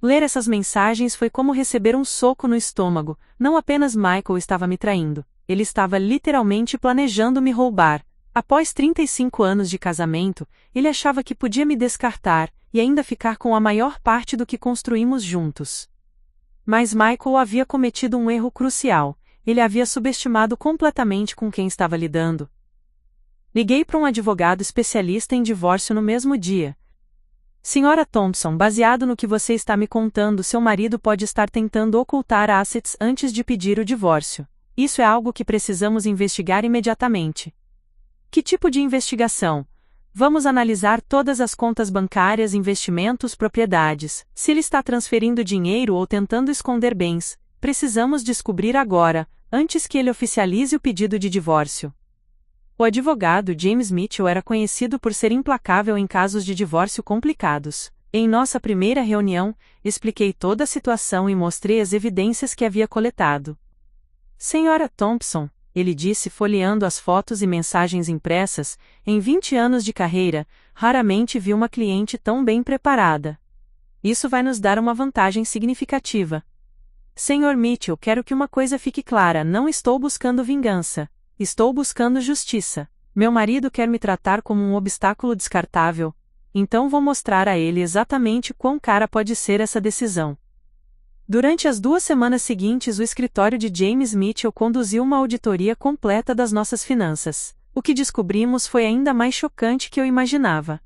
Ler essas mensagens foi como receber um soco no estômago. Não apenas Michael estava me traindo, ele estava literalmente planejando me roubar. Após 35 anos de casamento, ele achava que podia me descartar, e ainda ficar com a maior parte do que construímos juntos. Mas Michael havia cometido um erro crucial, ele havia subestimado completamente com quem estava lidando. Liguei para um advogado especialista em divórcio no mesmo dia. Senhora Thompson, baseado no que você está me contando, seu marido pode estar tentando ocultar assets antes de pedir o divórcio. Isso é algo que precisamos investigar imediatamente. Que tipo de investigação? Vamos analisar todas as contas bancárias, investimentos, propriedades. Se ele está transferindo dinheiro ou tentando esconder bens, precisamos descobrir agora, antes que ele oficialize o pedido de divórcio. O advogado James Mitchell era conhecido por ser implacável em casos de divórcio complicados. Em nossa primeira reunião, expliquei toda a situação e mostrei as evidências que havia coletado. Senhora Thompson, ele disse folheando as fotos e mensagens impressas, em 20 anos de carreira, raramente vi uma cliente tão bem preparada. Isso vai nos dar uma vantagem significativa. Sr. Mitchell, quero que uma coisa fique clara, não estou buscando vingança. Estou buscando justiça. Meu marido quer me tratar como um obstáculo descartável, então vou mostrar a ele exatamente quão cara pode ser essa decisão. Durante as 2 semanas seguintes, o escritório de James Mitchell conduziu uma auditoria completa das nossas finanças. O que descobrimos foi ainda mais chocante que eu imaginava.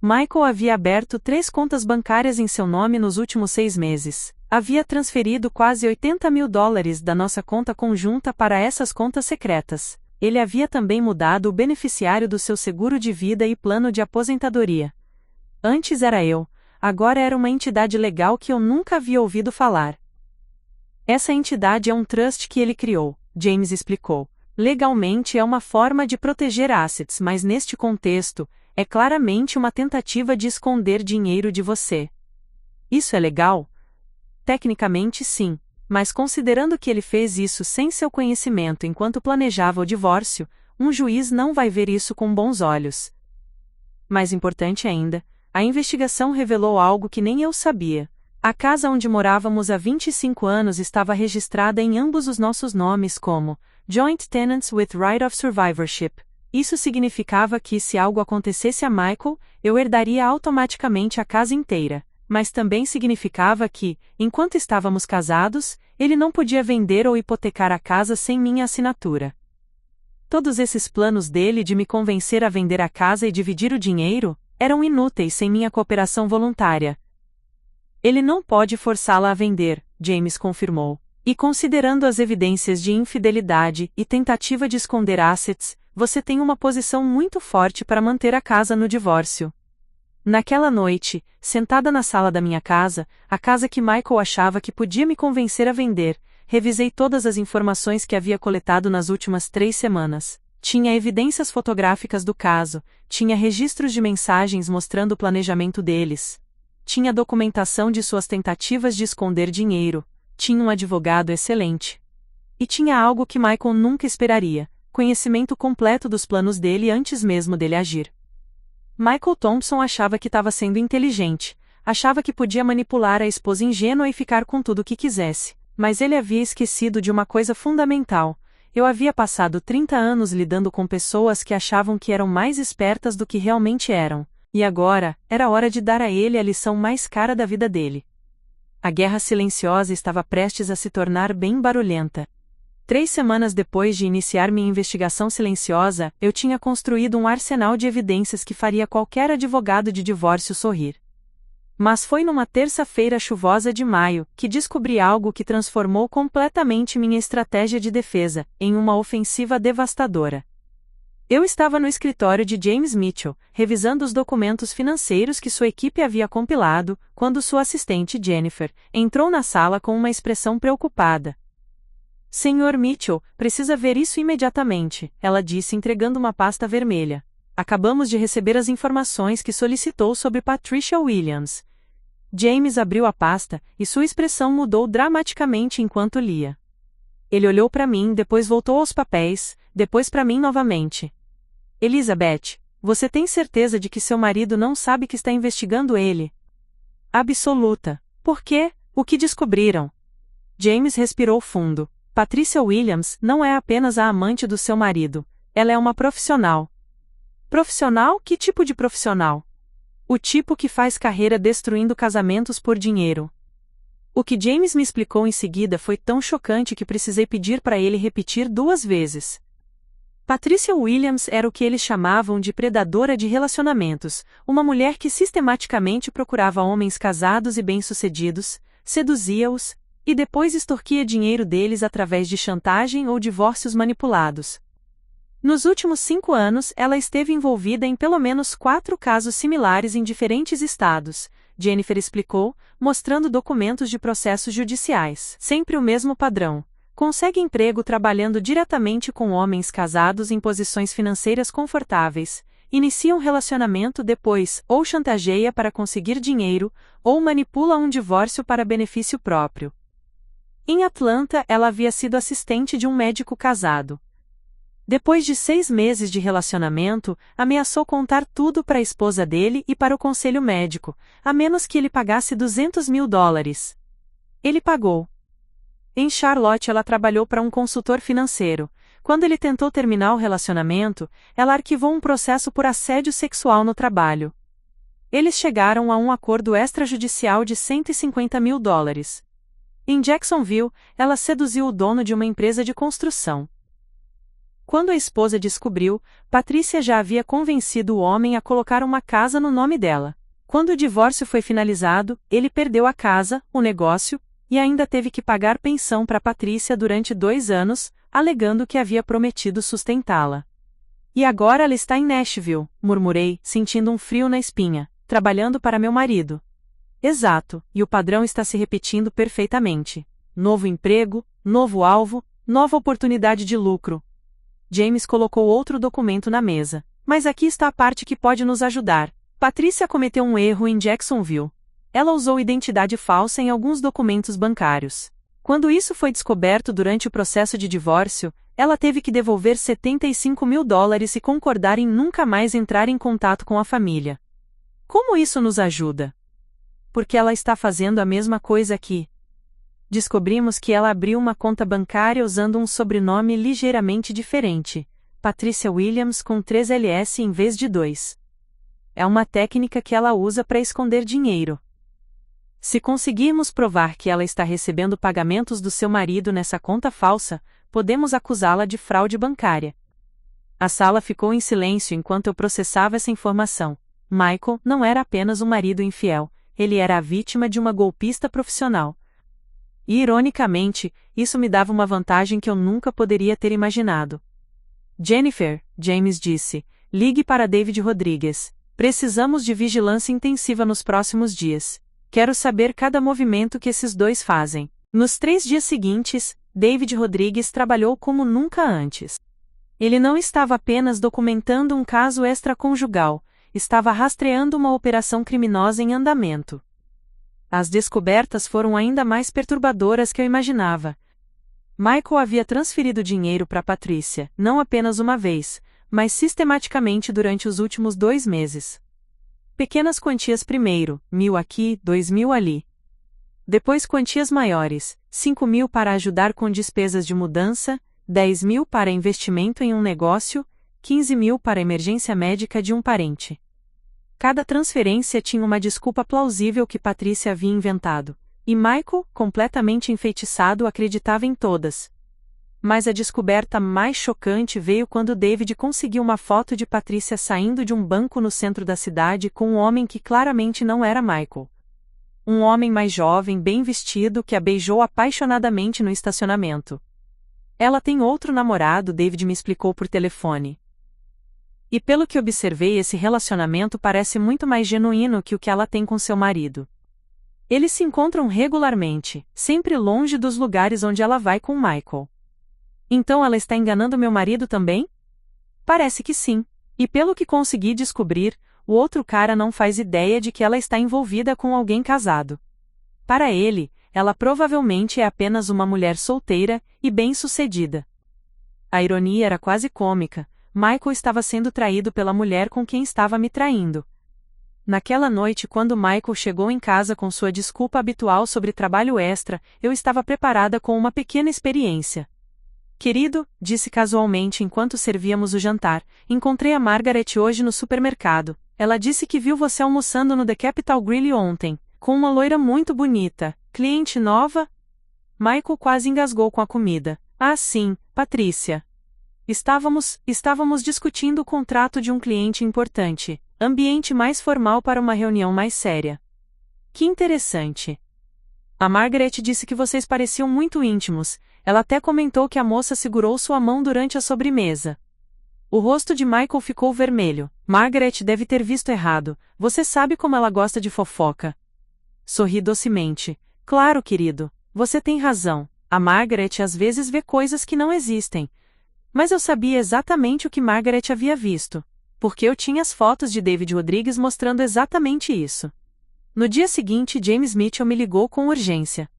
Michael havia aberto 3 contas bancárias em seu nome nos últimos 6 meses. Havia transferido quase $80.000 da nossa conta conjunta para essas contas secretas. Ele havia também mudado o beneficiário do seu seguro de vida e plano de aposentadoria. Antes era eu, agora era uma entidade legal que eu nunca havia ouvido falar. Essa entidade é um trust que ele criou, James explicou. Legalmente é uma forma de proteger assets, mas neste contexto, é claramente uma tentativa de esconder dinheiro de você. Isso é legal? Tecnicamente sim, mas considerando que ele fez isso sem seu conhecimento enquanto planejava o divórcio, um juiz não vai ver isso com bons olhos. Mais importante ainda, a investigação revelou algo que nem eu sabia. A casa onde morávamos há 25 anos estava registrada em ambos os nossos nomes como Joint Tenants with Right of Survivorship. Isso significava que se algo acontecesse a Michael, eu herdaria automaticamente a casa inteira, mas também significava que, enquanto estávamos casados, ele não podia vender ou hipotecar a casa sem minha assinatura. Todos esses planos dele de me convencer a vender a casa e dividir o dinheiro eram inúteis sem minha cooperação voluntária. Ele não pode forçá-la a vender, James confirmou. E considerando as evidências de infidelidade e tentativa de esconder assets, você tem uma posição muito forte para manter a casa no divórcio. Naquela noite, sentada na sala da minha casa, a casa que Michael achava que podia me convencer a vender, revisei todas as informações que havia coletado nas últimas 3 semanas. Tinha evidências fotográficas do caso, tinha registros de mensagens mostrando o planejamento deles. Tinha documentação de suas tentativas de esconder dinheiro. Tinha um advogado excelente. E tinha algo que Michael nunca esperaria: conhecimento completo dos planos dele antes mesmo dele agir. Michael Thompson achava que estava sendo inteligente, achava que podia manipular a esposa ingênua e ficar com tudo o que quisesse, mas ele havia esquecido de uma coisa fundamental. Eu havia passado 30 anos lidando com pessoas que achavam que eram mais espertas do que realmente eram, e agora, era hora de dar a ele a lição mais cara da vida dele. A guerra silenciosa estava prestes a se tornar bem barulhenta. 3 semanas depois de iniciar minha investigação silenciosa, eu tinha construído um arsenal de evidências que faria qualquer advogado de divórcio sorrir. Mas foi numa terça-feira chuvosa de maio que descobri algo que transformou completamente minha estratégia de defesa em uma ofensiva devastadora. Eu estava no escritório de James Mitchell, revisando os documentos financeiros que sua equipe havia compilado, quando sua assistente Jennifer entrou na sala com uma expressão preocupada. Sr. Mitchell, precisa ver isso imediatamente, ela disse entregando uma pasta vermelha. Acabamos de receber as informações que solicitou sobre Patricia Williams. James abriu a pasta, e sua expressão mudou dramaticamente enquanto lia. Ele olhou para mim, depois voltou aos papéis, depois para mim novamente. Elizabeth, você tem certeza de que seu marido não sabe que está investigando ele? Absoluta. Por quê? O que descobriram? James respirou fundo. Patricia Williams não é apenas a amante do seu marido. Ela é uma profissional. Profissional? Que tipo de profissional? O tipo que faz carreira destruindo casamentos por dinheiro. O que James me explicou em seguida foi tão chocante que precisei pedir para ele repetir 2 vezes. Patricia Williams era o que eles chamavam de predadora de relacionamentos, uma mulher que sistematicamente procurava homens casados e bem-sucedidos, seduzia-os, e depois extorquia dinheiro deles através de chantagem ou divórcios manipulados. Nos últimos 5 anos, ela esteve envolvida em pelo menos 4 casos similares em diferentes estados, Jennifer explicou, mostrando documentos de processos judiciais. Sempre o mesmo padrão. Consegue emprego trabalhando diretamente com homens casados em posições financeiras confortáveis, inicia um relacionamento depois, ou chantageia para conseguir dinheiro, ou manipula um divórcio para benefício próprio. Em Atlanta, ela havia sido assistente de um médico casado. Depois de 6 meses de relacionamento, ameaçou contar tudo para a esposa dele e para o conselho médico, a menos que ele pagasse $200.000. Ele pagou. Em Charlotte, ela trabalhou para um consultor financeiro. Quando ele tentou terminar o relacionamento, ela arquivou um processo por assédio sexual no trabalho. Eles chegaram a um acordo extrajudicial de $150.000. Em Jacksonville, ela seduziu o dono de uma empresa de construção. Quando a esposa descobriu, Patrícia já havia convencido o homem a colocar uma casa no nome dela. Quando o divórcio foi finalizado, ele perdeu a casa, o negócio, e ainda teve que pagar pensão para Patrícia durante 2 anos, alegando que havia prometido sustentá-la. E agora ela está em Nashville, murmurei, sentindo um frio na espinha, trabalhando para meu marido. Exato, e o padrão está se repetindo perfeitamente. Novo emprego, novo alvo, nova oportunidade de lucro. James colocou outro documento na mesa. Mas aqui está a parte que pode nos ajudar. Patrícia cometeu um erro em Jacksonville. Ela usou identidade falsa em alguns documentos bancários. Quando isso foi descoberto durante o processo de divórcio, ela teve que devolver $75.000 e concordar em nunca mais entrar em contato com a família. Como isso nos ajuda? Porque ela está fazendo a mesma coisa aqui. Descobrimos que ela abriu uma conta bancária usando um sobrenome ligeiramente diferente, Patricia Williams com 3 Ls em vez de 2. É uma técnica que ela usa para esconder dinheiro. Se conseguirmos provar que ela está recebendo pagamentos do seu marido nessa conta falsa, podemos acusá-la de fraude bancária. A sala ficou em silêncio enquanto eu processava essa informação. Michael não era apenas um marido infiel, ele era a vítima de uma golpista profissional. E, ironicamente, isso me dava uma vantagem que eu nunca poderia ter imaginado. Jennifer, James disse, ligue para David Rodrigues. Precisamos de vigilância intensiva nos próximos dias. Quero saber cada movimento que esses dois fazem. Nos 3 dias seguintes, David Rodrigues trabalhou como nunca antes. Ele não estava apenas documentando um caso extraconjugal, estava rastreando uma operação criminosa em andamento. As descobertas foram ainda mais perturbadoras que eu imaginava. Michael havia transferido dinheiro para Patrícia, não apenas uma vez, mas sistematicamente durante os últimos 2 meses. Pequenas quantias primeiro, 1.000 aqui, 2.000 ali. Depois quantias maiores, 5.000 para ajudar com despesas de mudança, 10.000 para investimento em um negócio, 15.000 para emergência médica de um parente. Cada transferência tinha uma desculpa plausível que Patrícia havia inventado, e Michael, completamente enfeitiçado, acreditava em todas. Mas a descoberta mais chocante veio quando David conseguiu uma foto de Patrícia saindo de um banco no centro da cidade com um homem que claramente não era Michael. Um homem mais jovem, bem vestido, que a beijou apaixonadamente no estacionamento. Ela tem outro namorado, David me explicou por telefone. E pelo que observei, esse relacionamento parece muito mais genuíno que o que ela tem com seu marido. Eles se encontram regularmente, sempre longe dos lugares onde ela vai com Michael. Então ela está enganando meu marido também? Parece que sim. E pelo que consegui descobrir, o outro cara não faz ideia de que ela está envolvida com alguém casado. Para ele, ela provavelmente é apenas uma mulher solteira e bem-sucedida. A ironia era quase cômica. Michael estava sendo traído pela mulher com quem estava me traindo. Naquela noite, quando Michael chegou em casa com sua desculpa habitual sobre trabalho extra, eu estava preparada com uma pequena experiência. Querido, disse casualmente enquanto servíamos o jantar, encontrei a Margaret hoje no supermercado. Ela disse que viu você almoçando no The Capital Grille ontem, com uma loira muito bonita. Cliente nova? Michael quase engasgou com a comida. Ah, sim, Patrícia. Estávamos discutindo o contrato de um cliente importante, ambiente mais formal para uma reunião mais séria. Que interessante. A Margaret disse que vocês pareciam muito íntimos, ela até comentou que a moça segurou sua mão durante a sobremesa. O rosto de Michael ficou vermelho. Margaret deve ter visto errado, você sabe como ela gosta de fofoca. Sorri docemente. Claro, querido, você tem razão, a Margaret às vezes vê coisas que não existem. Mas eu sabia exatamente o que Margaret havia visto, porque eu tinha as fotos de David Rodrigues mostrando exatamente isso. No dia seguinte, James Mitchell me ligou com urgência.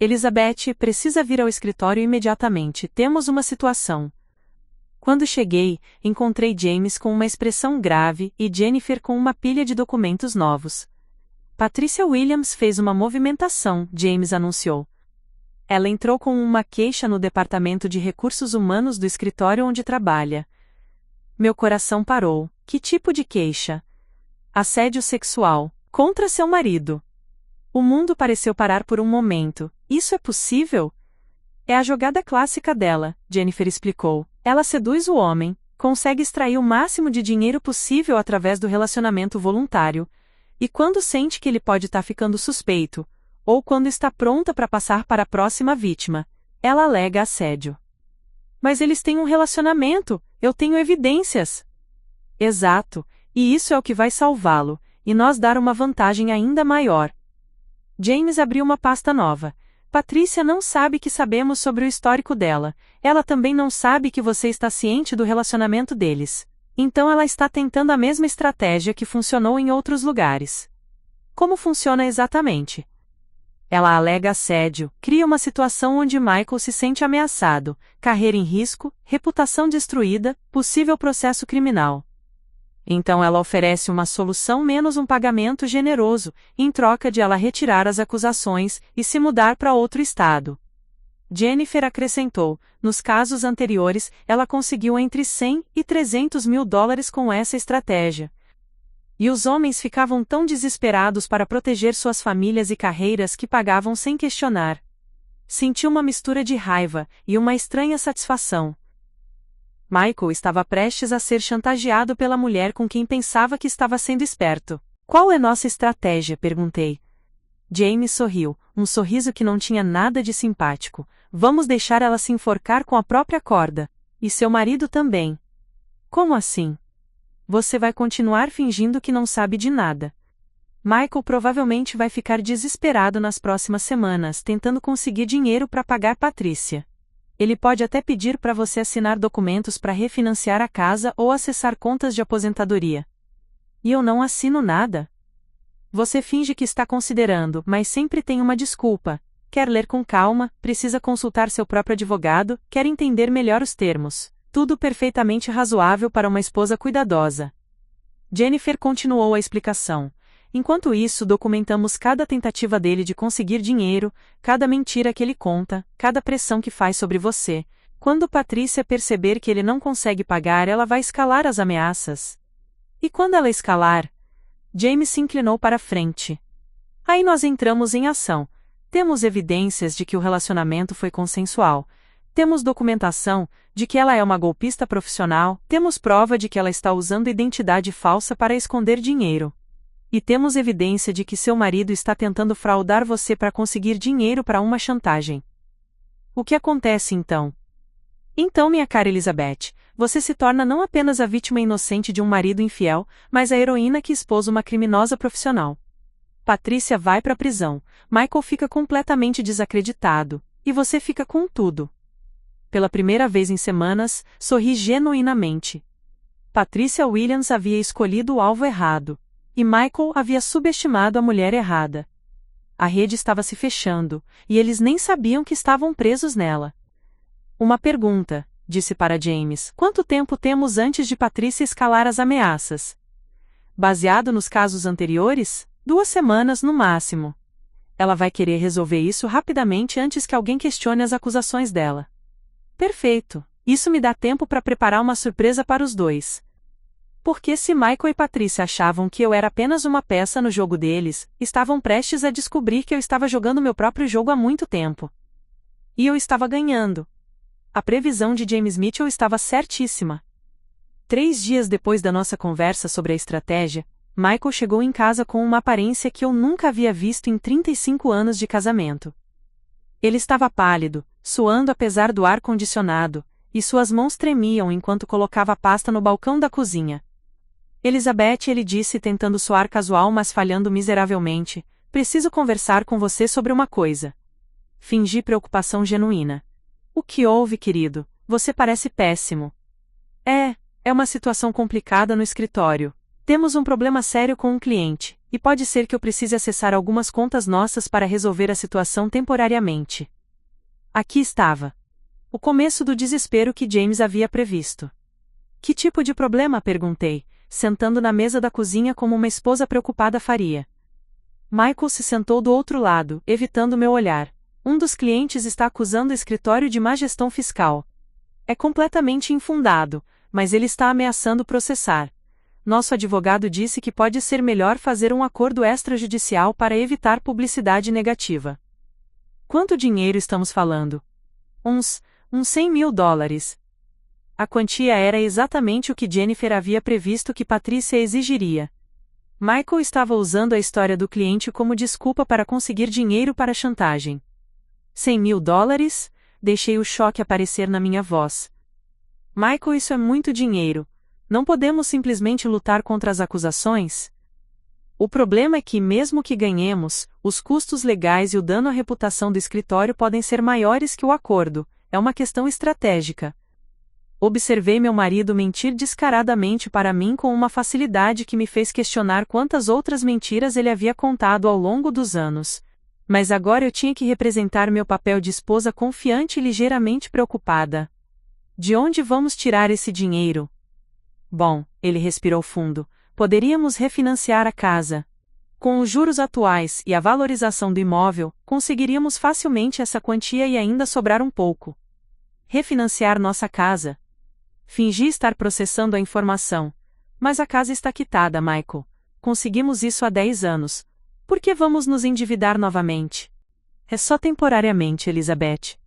Elizabeth, precisa vir ao escritório imediatamente, temos uma situação. Quando cheguei, encontrei James com uma expressão grave e Jennifer com uma pilha de documentos novos. Patricia Williams fez uma movimentação, James anunciou. Ela entrou com uma queixa no departamento de recursos humanos do escritório onde trabalha. Meu coração parou. Que tipo de queixa? Assédio sexual. Contra seu marido. O mundo pareceu parar por um momento. Isso é possível? É a jogada clássica dela, Jennifer explicou. Ela seduz o homem, consegue extrair o máximo de dinheiro possível através do relacionamento voluntário, e quando sente que ele pode estar ficando suspeito, ou quando está pronta para passar para a próxima vítima, ela alega assédio. Mas eles têm um relacionamento, eu tenho evidências. Exato, e isso é o que vai salvá-lo, e nos dar uma vantagem ainda maior. James abriu uma pasta nova. Patrícia não sabe que sabemos sobre o histórico dela, ela também não sabe que você está ciente do relacionamento deles. Então ela está tentando a mesma estratégia que funcionou em outros lugares. Como funciona exatamente? Ela alega assédio, cria uma situação onde Michael se sente ameaçado, carreira em risco, reputação destruída, possível processo criminal. Então ela oferece uma solução menos um pagamento generoso, em troca de ela retirar as acusações e se mudar para outro estado. Jennifer acrescentou, nos casos anteriores, ela conseguiu entre 100 e 300 mil dólares com essa estratégia. E os homens ficavam tão desesperados para proteger suas famílias e carreiras que pagavam sem questionar. Senti uma mistura de raiva e uma estranha satisfação. Michael estava prestes a ser chantageado pela mulher com quem pensava que estava sendo esperto. Qual é nossa estratégia? Perguntei. James sorriu, um sorriso que não tinha nada de simpático. Vamos deixar ela se enforcar com a própria corda. E seu marido também. Como assim? Você vai continuar fingindo que não sabe de nada. Michael provavelmente vai ficar desesperado nas próximas semanas tentando conseguir dinheiro para pagar Patrícia. Ele pode até pedir para você assinar documentos para refinanciar a casa ou acessar contas de aposentadoria. E eu não assino nada. Você finge que está considerando, mas sempre tem uma desculpa. Quer ler com calma, precisa consultar seu próprio advogado, quer entender melhor os termos. Tudo perfeitamente razoável para uma esposa cuidadosa. Jennifer continuou a explicação. Enquanto isso, documentamos cada tentativa dele de conseguir dinheiro, cada mentira que ele conta, cada pressão que faz sobre você. Quando Patrícia perceber que ele não consegue pagar, ela vai escalar as ameaças. E quando ela escalar, James se inclinou para a frente. Aí nós entramos em ação. Temos evidências de que o relacionamento foi consensual. Temos documentação de que ela é uma golpista profissional. Temos prova de que ela está usando identidade falsa para esconder dinheiro. E temos evidência de que seu marido está tentando fraudar você para conseguir dinheiro para uma chantagem. O que acontece então? Então, minha cara Elizabeth, você se torna não apenas a vítima inocente de um marido infiel, mas a heroína que expôs uma criminosa profissional. Patrícia vai para a prisão, Michael fica completamente desacreditado, e você fica com tudo. Pela primeira vez em semanas, sorri genuinamente. Patrícia Williams havia escolhido o alvo errado. E Michael havia subestimado a mulher errada. A rede estava se fechando, e eles nem sabiam que estavam presos nela. Uma pergunta, disse para James, quanto tempo temos antes de Patrícia escalar as ameaças? Baseado nos casos anteriores, 2 semanas no máximo. Ela vai querer resolver isso rapidamente antes que alguém questione as acusações dela. Perfeito, isso me dá tempo para preparar uma surpresa para os dois. Porque se Michael e Patrícia achavam que eu era apenas uma peça no jogo deles, estavam prestes a descobrir que eu estava jogando meu próprio jogo há muito tempo. E eu estava ganhando. A previsão de James Mitchell estava certíssima. 3 dias depois da nossa conversa sobre a estratégia, Michael chegou em casa com uma aparência que eu nunca havia visto em 35 anos de casamento. Ele estava pálido, suando apesar do ar-condicionado, e suas mãos tremiam enquanto colocava a pasta no balcão da cozinha. Elizabeth, ele disse tentando soar casual mas falhando miseravelmente, preciso conversar com você sobre uma coisa. Fingi preocupação genuína. O que houve, querido? Você parece péssimo. É uma situação complicada no escritório. Temos um problema sério com um cliente, e pode ser que eu precise acessar algumas contas nossas para resolver a situação temporariamente. Aqui estava. O começo do desespero que James havia previsto. Que tipo de problema? Perguntei, sentando na mesa da cozinha como uma esposa preocupada faria. Michael se sentou do outro lado, evitando meu olhar. Um dos clientes está acusando o escritório de má gestão fiscal. É completamente infundado, mas ele está ameaçando processar. Nosso advogado disse que pode ser melhor fazer um acordo extrajudicial para evitar publicidade negativa. Quanto dinheiro estamos falando? Uns 100 mil dólares. A quantia era exatamente o que Jennifer havia previsto que Patrícia exigiria. Michael estava usando a história do cliente como desculpa para conseguir dinheiro para a chantagem. $100.000? Deixei o choque aparecer na minha voz. Michael, isso é muito dinheiro. Não podemos simplesmente lutar contra as acusações? O problema é que, mesmo que ganhemos, os custos legais e o dano à reputação do escritório podem ser maiores que o acordo. É uma questão estratégica. Observei meu marido mentir descaradamente para mim com uma facilidade que me fez questionar quantas outras mentiras ele havia contado ao longo dos anos. Mas agora eu tinha que representar meu papel de esposa confiante e ligeiramente preocupada. De onde vamos tirar esse dinheiro? Bom, ele respirou fundo. Poderíamos refinanciar a casa. Com os juros atuais e a valorização do imóvel, conseguiríamos facilmente essa quantia e ainda sobrar um pouco. Refinanciar nossa casa. Fingi estar processando a informação. Mas a casa está quitada, Michael. Conseguimos isso há 10 anos. Por que vamos nos endividar novamente? É só temporariamente, Elizabeth.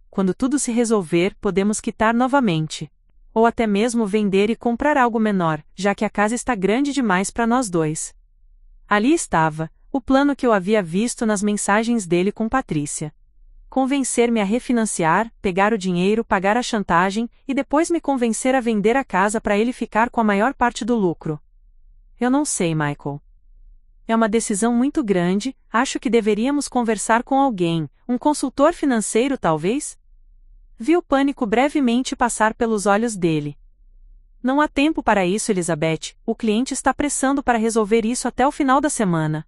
Quando tudo se resolver, podemos quitar novamente. Ou até mesmo vender e comprar algo menor, já que a casa está grande demais para nós dois. Ali estava, o plano que eu havia visto nas mensagens dele com Patrícia. Convencer-me a refinanciar, pegar o dinheiro, pagar a chantagem, e depois me convencer a vender a casa para ele ficar com a maior parte do lucro. Eu não sei, Michael. É uma decisão muito grande, acho que deveríamos conversar com alguém, um consultor financeiro talvez? Vi o pânico brevemente passar pelos olhos dele. Não há tempo para isso, Elizabeth, o cliente está pressando para resolver isso até o final da semana.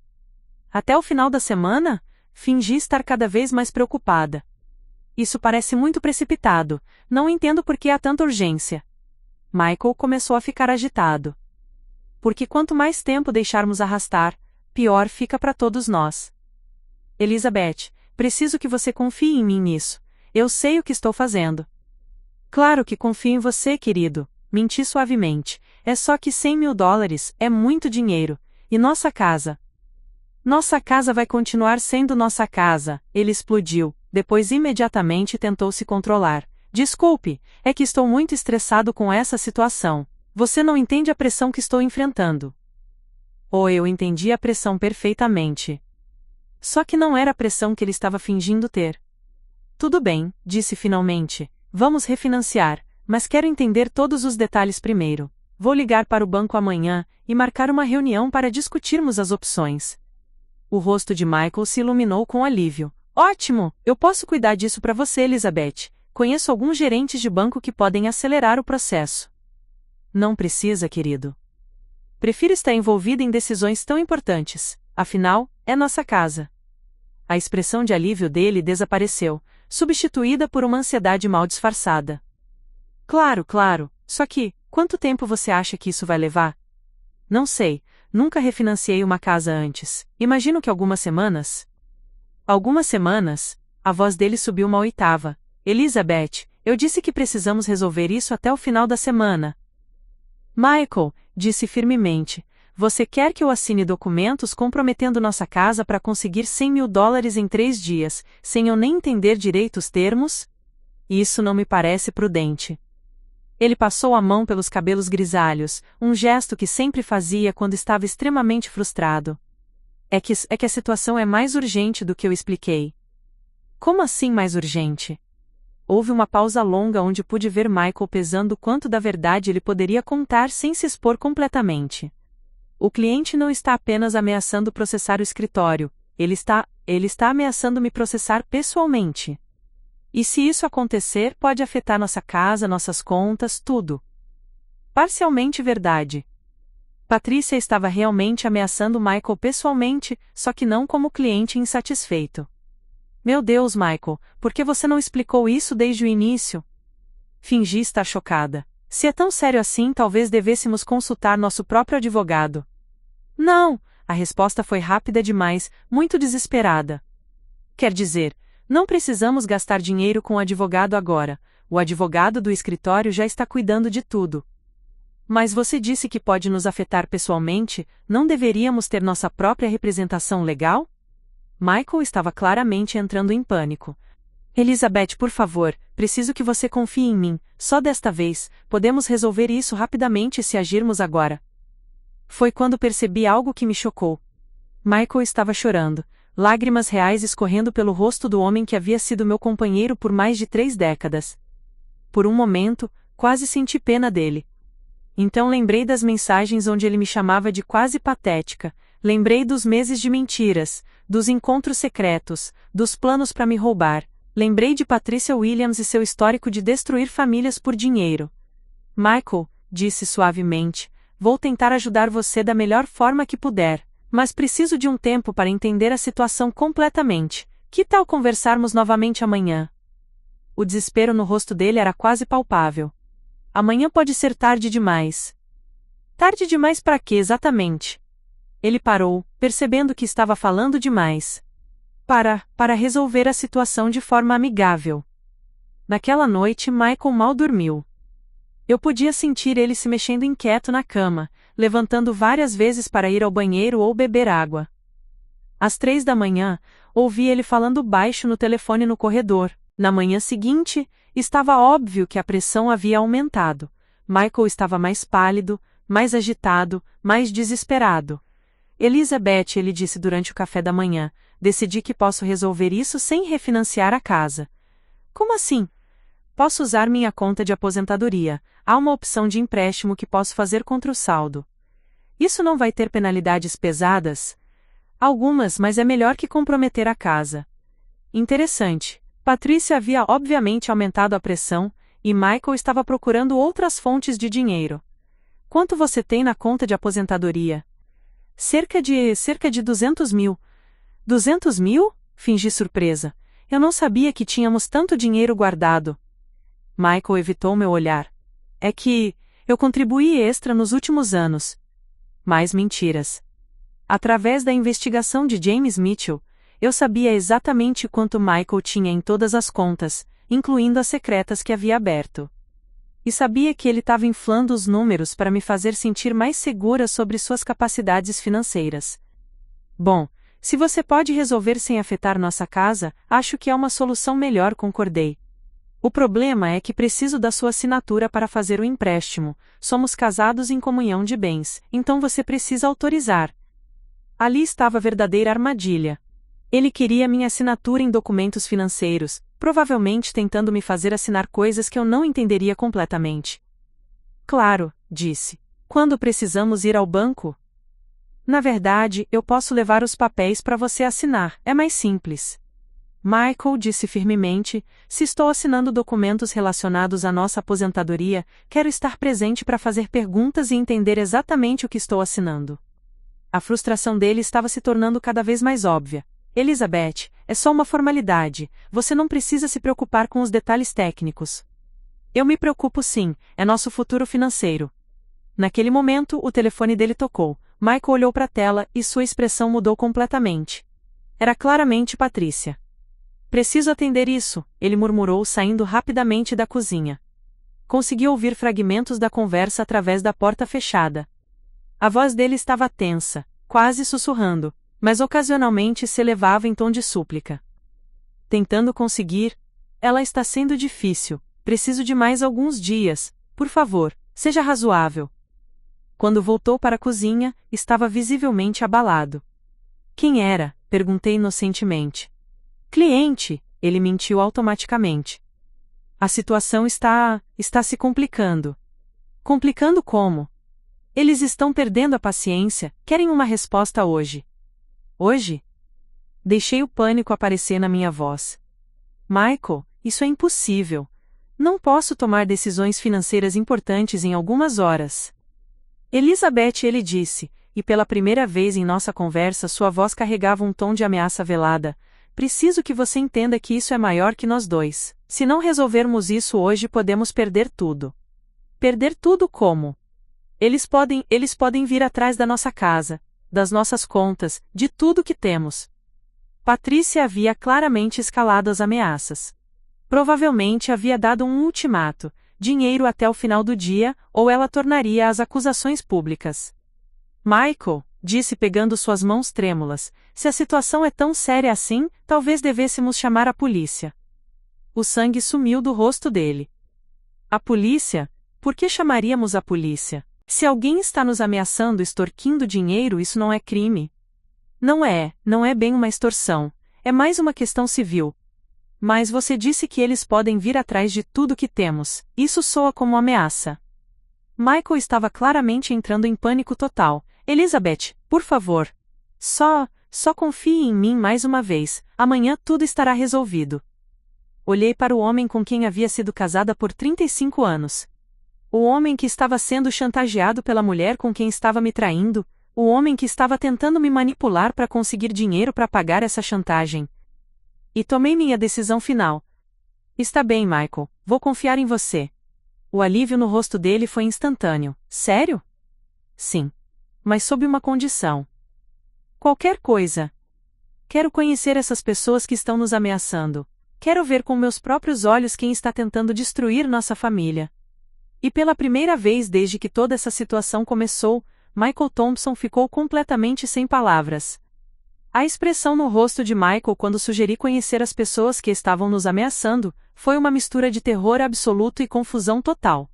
Até o final da semana? Fingi estar cada vez mais preocupada. Isso parece muito precipitado, não entendo por que há tanta urgência. Michael começou a ficar agitado. Porque quanto mais tempo deixarmos arrastar, pior fica para todos nós. Elizabeth, preciso que você confie em mim nisso. Eu sei o que estou fazendo. Claro que confio em você, querido. Menti suavemente. É só que $100.000 é muito dinheiro. E nossa casa? Nossa casa vai continuar sendo nossa casa, ele explodiu, depois imediatamente tentou se controlar. Desculpe, é que estou muito estressado com essa situação. Você não entende a pressão que estou enfrentando. Oh, eu entendi a pressão perfeitamente. Só que não era a pressão que ele estava fingindo ter. Tudo bem, disse finalmente. Vamos refinanciar, mas quero entender todos os detalhes primeiro. Vou ligar para o banco amanhã e marcar uma reunião para discutirmos as opções. O rosto de Michael se iluminou com alívio. Ótimo! Eu posso cuidar disso para você, Elizabeth. Conheço alguns gerentes de banco que podem acelerar o processo. Não precisa, querido. Prefiro estar envolvida em decisões tão importantes. Afinal, é nossa casa. A expressão de alívio dele desapareceu, substituída por uma ansiedade mal disfarçada. Claro, claro. Só que, quanto tempo você acha que isso vai levar? Não sei. Nunca refinanciei uma casa antes. Imagino que algumas semanas. Algumas semanas? A voz dele subiu uma oitava. Elizabeth, eu disse que precisamos resolver isso até o final da semana. Michael, disse firmemente, você quer que eu assine documentos comprometendo nossa casa para conseguir $100.000 em 3 dias, sem eu nem entender direito os termos? Isso não me parece prudente. Ele passou a mão pelos cabelos grisalhos, um gesto que sempre fazia quando estava extremamente frustrado. É que a situação é mais urgente do que eu expliquei. Como assim mais urgente? Houve uma pausa longa onde pude ver Michael pesando quanto da verdade ele poderia contar sem se expor completamente. O cliente não está apenas ameaçando processar o escritório, ele está ameaçando me processar pessoalmente. E se isso acontecer, pode afetar nossa casa, nossas contas, tudo. Parcialmente verdade. Patrícia estava realmente ameaçando Michael pessoalmente, só que não como cliente insatisfeito. Meu Deus, Michael, por que você não explicou isso desde o início? Fingi estar chocada. Se é tão sério assim, talvez devêssemos consultar nosso próprio advogado. Não! A resposta foi rápida demais, muito desesperada. Quer dizer, não precisamos gastar dinheiro com o advogado agora, o advogado do escritório já está cuidando de tudo. Mas você disse que pode nos afetar pessoalmente, não deveríamos ter nossa própria representação legal? Michael estava claramente entrando em pânico. Elizabeth, por favor, preciso que você confie em mim, só desta vez, podemos resolver isso rapidamente se agirmos agora. Foi quando percebi algo que me chocou. Michael estava chorando, lágrimas reais escorrendo pelo rosto do homem que havia sido meu companheiro por mais de 3 décadas. Por um momento, quase senti pena dele. Então lembrei das mensagens onde ele me chamava de quase patética, lembrei dos meses de mentiras, dos encontros secretos, dos planos para me roubar, lembrei de Patricia Williams e seu histórico de destruir famílias por dinheiro. Michael, disse suavemente, vou tentar ajudar você da melhor forma que puder, mas preciso de um tempo para entender a situação completamente. Que tal conversarmos novamente amanhã? O desespero no rosto dele era quase palpável. Amanhã pode ser tarde demais. Tarde demais para quê exatamente? Ele parou, percebendo que estava falando demais. Para resolver a situação de forma amigável. Naquela noite Michael mal dormiu. Eu podia sentir ele se mexendo inquieto na cama, levantando várias vezes para ir ao banheiro ou beber água. Às 3 da manhã, ouvi ele falando baixo no telefone no corredor. Na manhã seguinte, estava óbvio que a pressão havia aumentado. Michael estava mais pálido, mais agitado, mais desesperado. Elizabeth, ele disse durante o café da manhã, decidi que posso resolver isso sem refinanciar a casa. Como assim? Posso usar minha conta de aposentadoria. Há uma opção de empréstimo que posso fazer contra o saldo. Isso não vai ter penalidades pesadas? Algumas, mas é melhor que comprometer a casa. Interessante. Patricia havia obviamente aumentado a pressão, e Michael estava procurando outras fontes de dinheiro. Quanto você tem na conta de aposentadoria? Cerca de 200 mil. 200 mil? Fingi surpresa. Eu não sabia que tínhamos tanto dinheiro guardado. Michael evitou meu olhar. É que eu contribuí extra nos últimos anos. Mais mentiras. Através da investigação de James Mitchell, eu sabia exatamente quanto Michael tinha em todas as contas, incluindo as secretas que havia aberto. E sabia que ele estava inflando os números para me fazer sentir mais segura sobre suas capacidades financeiras. Bom, se você pode resolver sem afetar nossa casa, acho que é uma solução melhor, concordei. O problema é que preciso da sua assinatura para fazer o empréstimo. Somos casados em comunhão de bens, então você precisa autorizar. Ali estava a verdadeira armadilha. Ele queria minha assinatura em documentos financeiros, provavelmente tentando me fazer assinar coisas que eu não entenderia completamente. Claro, disse. Quando precisamos ir ao banco? Na verdade, eu posso levar os papéis para você assinar, é mais simples. Michael disse firmemente, se estou assinando documentos relacionados à nossa aposentadoria, quero estar presente para fazer perguntas e entender exatamente o que estou assinando. A frustração dele estava se tornando cada vez mais óbvia. Elizabeth, é só uma formalidade, você não precisa se preocupar com os detalhes técnicos. Eu me preocupo sim, é nosso futuro financeiro. Naquele momento, o telefone dele tocou. Michael olhou para a tela e sua expressão mudou completamente. Era claramente Patricia. Preciso atender isso, ele murmurou saindo rapidamente da cozinha. Consegui ouvir fragmentos da conversa através da porta fechada. A voz dele estava tensa, quase sussurrando, mas ocasionalmente se elevava em tom de súplica. Tentando conseguir, ela está sendo difícil, preciso de mais alguns dias, por favor, seja razoável. Quando voltou para a cozinha, estava visivelmente abalado. Quem era? Perguntei inocentemente. Cliente, ele mentiu automaticamente. A situação está se complicando. Complicando como? Eles estão perdendo a paciência, querem uma resposta hoje. Hoje? Deixei o pânico aparecer na minha voz. Michael, isso é impossível. Não posso tomar decisões financeiras importantes em algumas horas. Elizabeth, ele disse, e pela primeira vez em nossa conversa sua voz carregava um tom de ameaça velada. Preciso que você entenda que isso é maior que nós dois. Se não resolvermos isso hoje, podemos perder tudo. Perder tudo como? Eles podem vir atrás da nossa casa, das nossas contas, de tudo que temos. Patricia havia claramente escalado as ameaças. Provavelmente havia dado um ultimato, dinheiro até o final do dia, ou ela tornaria as acusações públicas. Michael, disse pegando suas mãos trêmulas, se a situação é tão séria assim, talvez devêssemos chamar a polícia. O sangue sumiu do rosto dele. A polícia? Por que chamaríamos a polícia? Se alguém está nos ameaçando extorquindo dinheiro, isso não é crime. Não é bem uma extorsão. É mais uma questão civil. Mas você disse que eles podem vir atrás de tudo que temos. Isso soa como ameaça. Michael estava claramente entrando em pânico total. Elizabeth, por favor. Só confie em mim mais uma vez. Amanhã tudo estará resolvido. Olhei para o homem com quem havia sido casada por 35 anos. O homem que estava sendo chantageado pela mulher com quem estava me traindo, o homem que estava tentando me manipular para conseguir dinheiro para pagar essa chantagem. E tomei minha decisão final. Está bem, Michael, vou confiar em você. O alívio no rosto dele foi instantâneo. Sério? Sim. Mas sob uma condição. Qualquer coisa. Quero conhecer essas pessoas que estão nos ameaçando. Quero ver com meus próprios olhos quem está tentando destruir nossa família. E pela primeira vez desde que toda essa situação começou, Michael Thompson ficou completamente sem palavras. A expressão no rosto de Michael quando sugeri conhecer as pessoas que estavam nos ameaçando, foi uma mistura de terror absoluto e confusão total.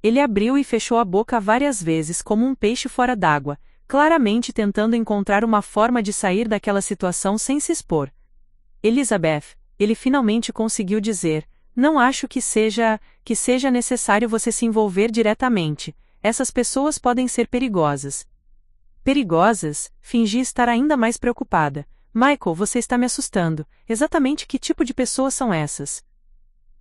Ele abriu e fechou a boca várias vezes como um peixe fora d'água, claramente tentando encontrar uma forma de sair daquela situação sem se expor. Elizabeth, ele finalmente conseguiu dizer, não acho que seja necessário você se envolver diretamente, essas pessoas podem ser perigosas. Perigosas? Fingi estar ainda mais preocupada. Michael, você está me assustando. Exatamente que tipo de pessoas são essas?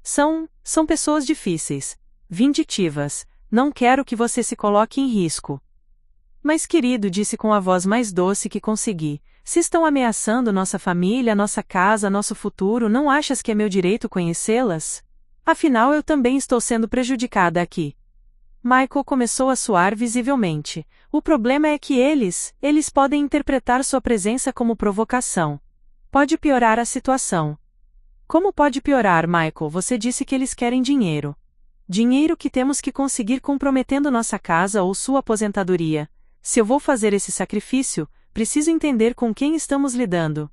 São pessoas difíceis. Vinditivas. Não quero que você se coloque em risco. Mas querido, disse com a voz mais doce que consegui, se estão ameaçando nossa família, nossa casa, nosso futuro, não achas que é meu direito conhecê-las? Afinal, eu também estou sendo prejudicada aqui. Michael começou a suar visivelmente. O problema é que eles podem interpretar sua presença como provocação. Pode piorar a situação. Como pode piorar, Michael? Você disse que eles querem dinheiro. Dinheiro que temos que conseguir comprometendo nossa casa ou sua aposentadoria. Se eu vou fazer esse sacrifício, preciso entender com quem estamos lidando.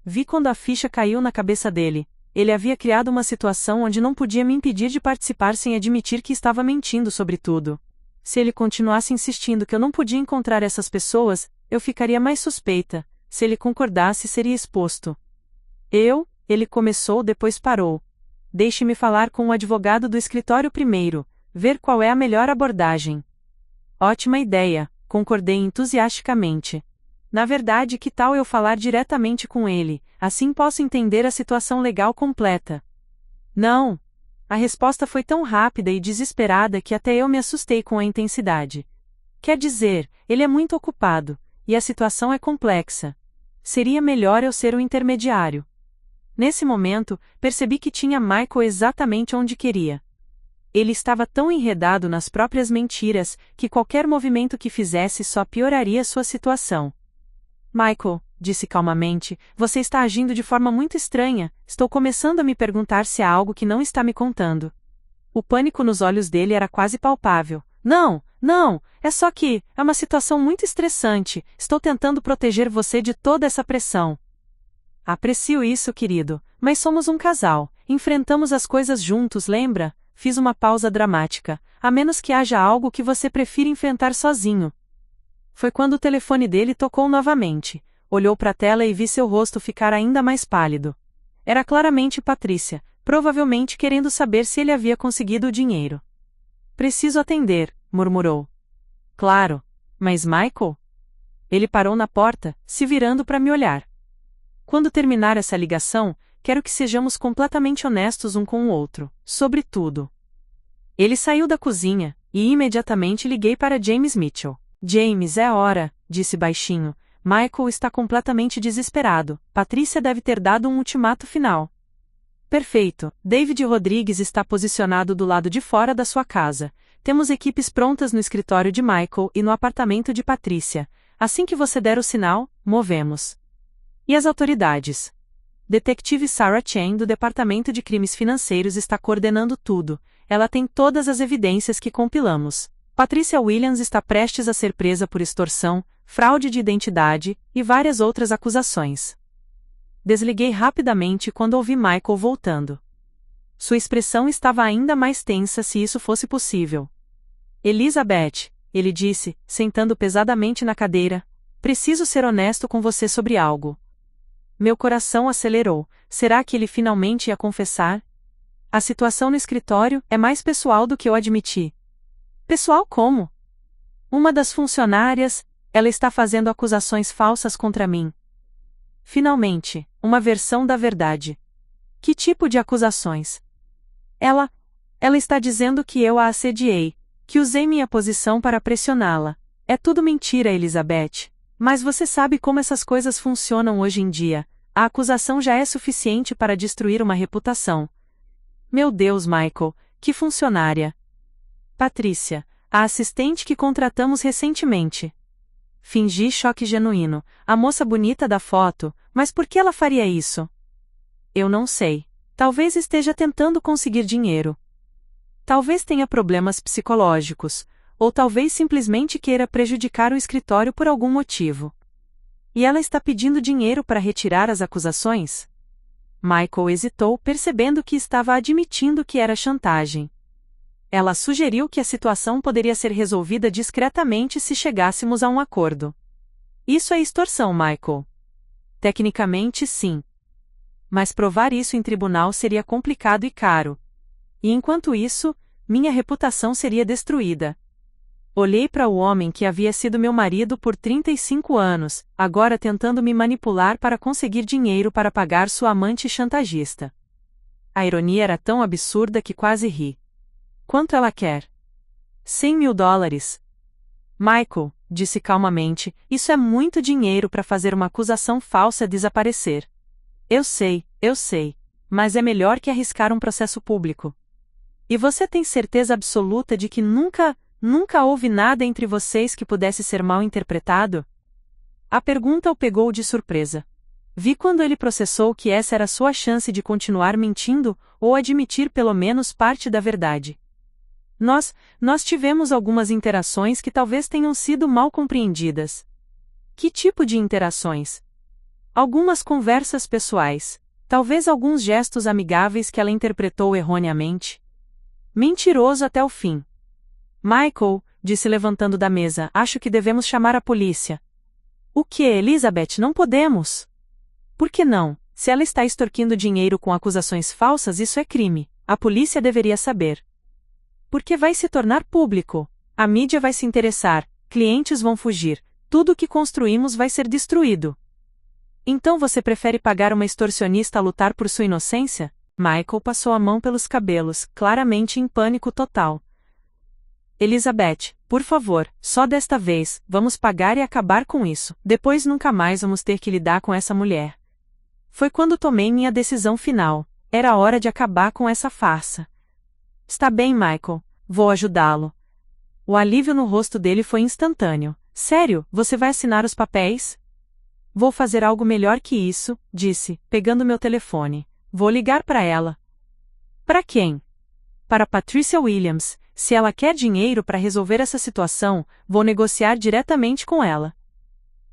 Vi quando a ficha caiu na cabeça dele. Ele havia criado uma situação onde não podia me impedir de participar sem admitir que estava mentindo sobre tudo. Se ele continuasse insistindo que eu não podia encontrar essas pessoas, eu ficaria mais suspeita. Se ele concordasse, seria exposto. Ele começou, depois parou. Deixe-me falar com o advogado do escritório primeiro, ver qual é a melhor abordagem. Ótima ideia, concordei entusiasticamente. Na verdade, que tal eu falar diretamente com ele, assim posso entender a situação legal completa? Não. A resposta foi tão rápida e desesperada que até eu me assustei com a intensidade. Quer dizer, ele é muito ocupado, e a situação é complexa. Seria melhor eu ser o intermediário. Nesse momento, percebi que tinha Michael exatamente onde queria. Ele estava tão enredado nas próprias mentiras, que qualquer movimento que fizesse só pioraria sua situação. Michael, disse calmamente, você está agindo de forma muito estranha, estou começando a me perguntar se há algo que não está me contando. O pânico nos olhos dele era quase palpável. Não, é só que, é uma situação muito estressante, estou tentando proteger você de toda essa pressão. Aprecio isso, querido, mas somos um casal, enfrentamos as coisas juntos, lembra? Fiz uma pausa dramática, a menos que haja algo que você prefira enfrentar sozinho. Foi quando o telefone dele tocou novamente. Olhou para a tela e vi seu rosto ficar ainda mais pálido. Era claramente Patrícia, provavelmente querendo saber se ele havia conseguido o dinheiro. Preciso atender, murmurou. Claro, mas Michael? Ele parou na porta, se virando para me olhar. Quando terminar essa ligação, quero que sejamos completamente honestos um com o outro, sobre tudo. Ele saiu da cozinha, e imediatamente liguei para James Mitchell. James, é hora, disse baixinho. Michael está completamente desesperado. Patrícia deve ter dado um ultimato final. Perfeito. David Rodrigues está posicionado do lado de fora da sua casa. Temos equipes prontas no escritório de Michael e no apartamento de Patrícia. Assim que você der o sinal, movemos. E as autoridades? Detetive Sarah Chen do Departamento de Crimes Financeiros está coordenando tudo. Ela tem todas as evidências que compilamos. Patricia Williams está prestes a ser presa por extorsão, fraude de identidade e várias outras acusações. Desliguei rapidamente quando ouvi Michael voltando. Sua expressão estava ainda mais tensa se isso fosse possível. Elizabeth, ele disse, sentando pesadamente na cadeira, preciso ser honesto com você sobre algo. Meu coração acelerou. Será que ele finalmente ia confessar? A situação no escritório é mais pessoal do que eu admiti. Pessoal como? Uma das funcionárias, ela está fazendo acusações falsas contra mim. Finalmente, uma versão da verdade. Que tipo de acusações? Ela está dizendo que eu a assediei, que usei minha posição para pressioná-la. É tudo mentira, Elizabeth. Mas você sabe como essas coisas funcionam hoje em dia. A acusação já é suficiente para destruir uma reputação. Meu Deus, Michael, que funcionária! Patrícia, a assistente que contratamos recentemente. Fingi choque genuíno. A moça bonita da foto, mas por que ela faria isso? Eu não sei. Talvez esteja tentando conseguir dinheiro. Talvez tenha problemas psicológicos, ou talvez simplesmente queira prejudicar o escritório por algum motivo. E ela está pedindo dinheiro para retirar as acusações? Michael hesitou, percebendo que estava admitindo que era chantagem. Ela sugeriu que a situação poderia ser resolvida discretamente se chegássemos a um acordo. Isso é extorsão, Michael. Tecnicamente, sim. Mas provar isso em tribunal seria complicado e caro. E enquanto isso, minha reputação seria destruída. Olhei para o homem que havia sido meu marido por 35 anos, agora tentando me manipular para conseguir dinheiro para pagar sua amante chantagista. A ironia era tão absurda que quase ri. Quanto ela quer? $100.000. Michael, disse calmamente, isso é muito dinheiro para fazer uma acusação falsa desaparecer. Eu sei, mas é melhor que arriscar um processo público. E você tem certeza absoluta de que nunca houve nada entre vocês que pudesse ser mal interpretado? A pergunta o pegou de surpresa. Vi quando ele processou que essa era sua chance de continuar mentindo ou admitir pelo menos parte da verdade. Nós tivemos algumas interações que talvez tenham sido mal compreendidas. Que tipo de interações? Algumas conversas pessoais. Talvez alguns gestos amigáveis que ela interpretou erroneamente. Mentiroso até o fim. Michael, disse levantando da mesa, acho que devemos chamar a polícia. O que, Elizabeth, não podemos? Por que não? Se ela está extorquindo dinheiro com acusações falsas, isso é crime. A polícia deveria saber. Porque vai se tornar público. A mídia vai se interessar, clientes vão fugir, tudo o que construímos vai ser destruído. Então você prefere pagar uma extorsionista a lutar por sua inocência? Michael passou a mão pelos cabelos, claramente em pânico total. Elizabeth, por favor, só desta vez, vamos pagar e acabar com isso. Depois nunca mais vamos ter que lidar com essa mulher. Foi quando tomei minha decisão final. Era hora de acabar com essa farsa. Está bem, Michael, vou ajudá-lo. O alívio no rosto dele foi instantâneo. Sério, você vai assinar os papéis? Vou fazer algo melhor que isso, disse, pegando meu telefone. Vou ligar para ela. Para quem? Para Patricia Williams. Se ela quer dinheiro para resolver essa situação, vou negociar diretamente com ela.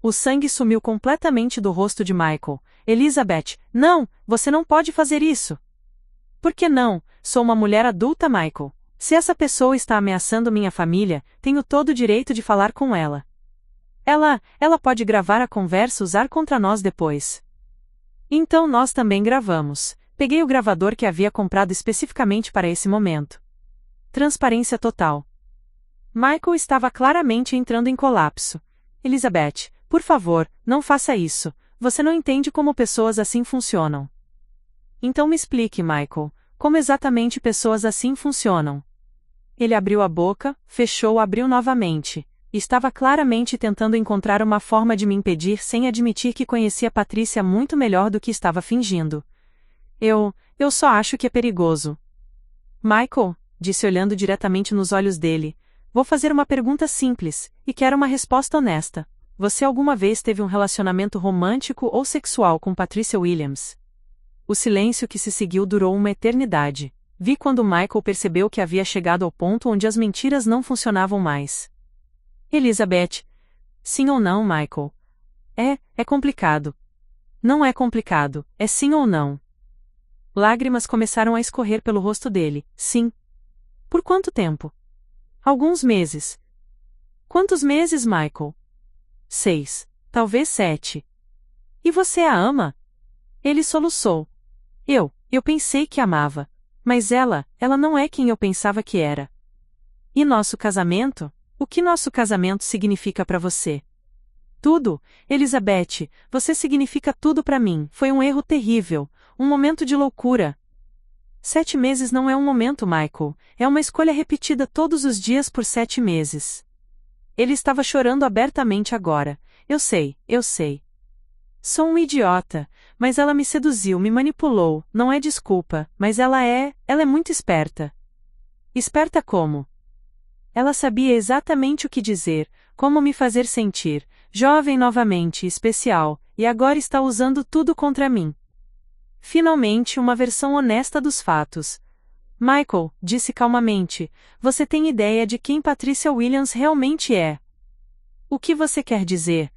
O sangue sumiu completamente do rosto de Michael. Elizabeth, não, você não pode fazer isso. Por que não? Sou uma mulher adulta, Michael. Se essa pessoa está ameaçando minha família, tenho todo o direito de falar com ela. Ela pode gravar a conversa e usar contra nós depois. Então nós também gravamos. Peguei o gravador que havia comprado especificamente para esse momento. Transparência total. Michael estava claramente entrando em colapso. Elizabeth, por favor, não faça isso. Você não entende como pessoas assim funcionam. Então me explique, Michael, como exatamente pessoas assim funcionam. Ele abriu a boca, fechou, abriu novamente. Estava claramente tentando encontrar uma forma de me impedir sem admitir que conhecia Patrícia muito melhor do que estava fingindo. Eu só acho que é perigoso. Michael, disse olhando diretamente nos olhos dele, vou fazer uma pergunta simples, e quero uma resposta honesta. Você alguma vez teve um relacionamento romântico ou sexual com Patricia Williams? O silêncio que se seguiu durou uma eternidade. Vi quando Michael percebeu que havia chegado ao ponto onde as mentiras não funcionavam mais. Elizabeth. Sim ou não, Michael? É complicado. Não é complicado, é sim ou não. Lágrimas começaram a escorrer pelo rosto dele. Sim. Por quanto tempo? Alguns meses. Quantos meses, Michael? 6. Talvez 7. E você a ama? Ele soluçou. Eu pensei que amava. Mas ela não é quem eu pensava que era. E nosso casamento? O que nosso casamento significa para você? Tudo, Elizabeth, você significa tudo para mim. Foi um erro terrível, um momento de loucura. 7 meses não é um momento, Michael, é uma escolha repetida todos os dias por 7 meses. Ele estava chorando abertamente agora. Eu sei. Sou um idiota, mas ela me seduziu, me manipulou, não é desculpa, mas ela é muito esperta. Esperta como? Ela sabia exatamente o que dizer, como me fazer sentir, jovem novamente, especial, e agora está usando tudo contra mim. Finalmente, uma versão honesta dos fatos. Michael, disse calmamente, você tem ideia de quem Patricia Williams realmente é? O que você quer dizer?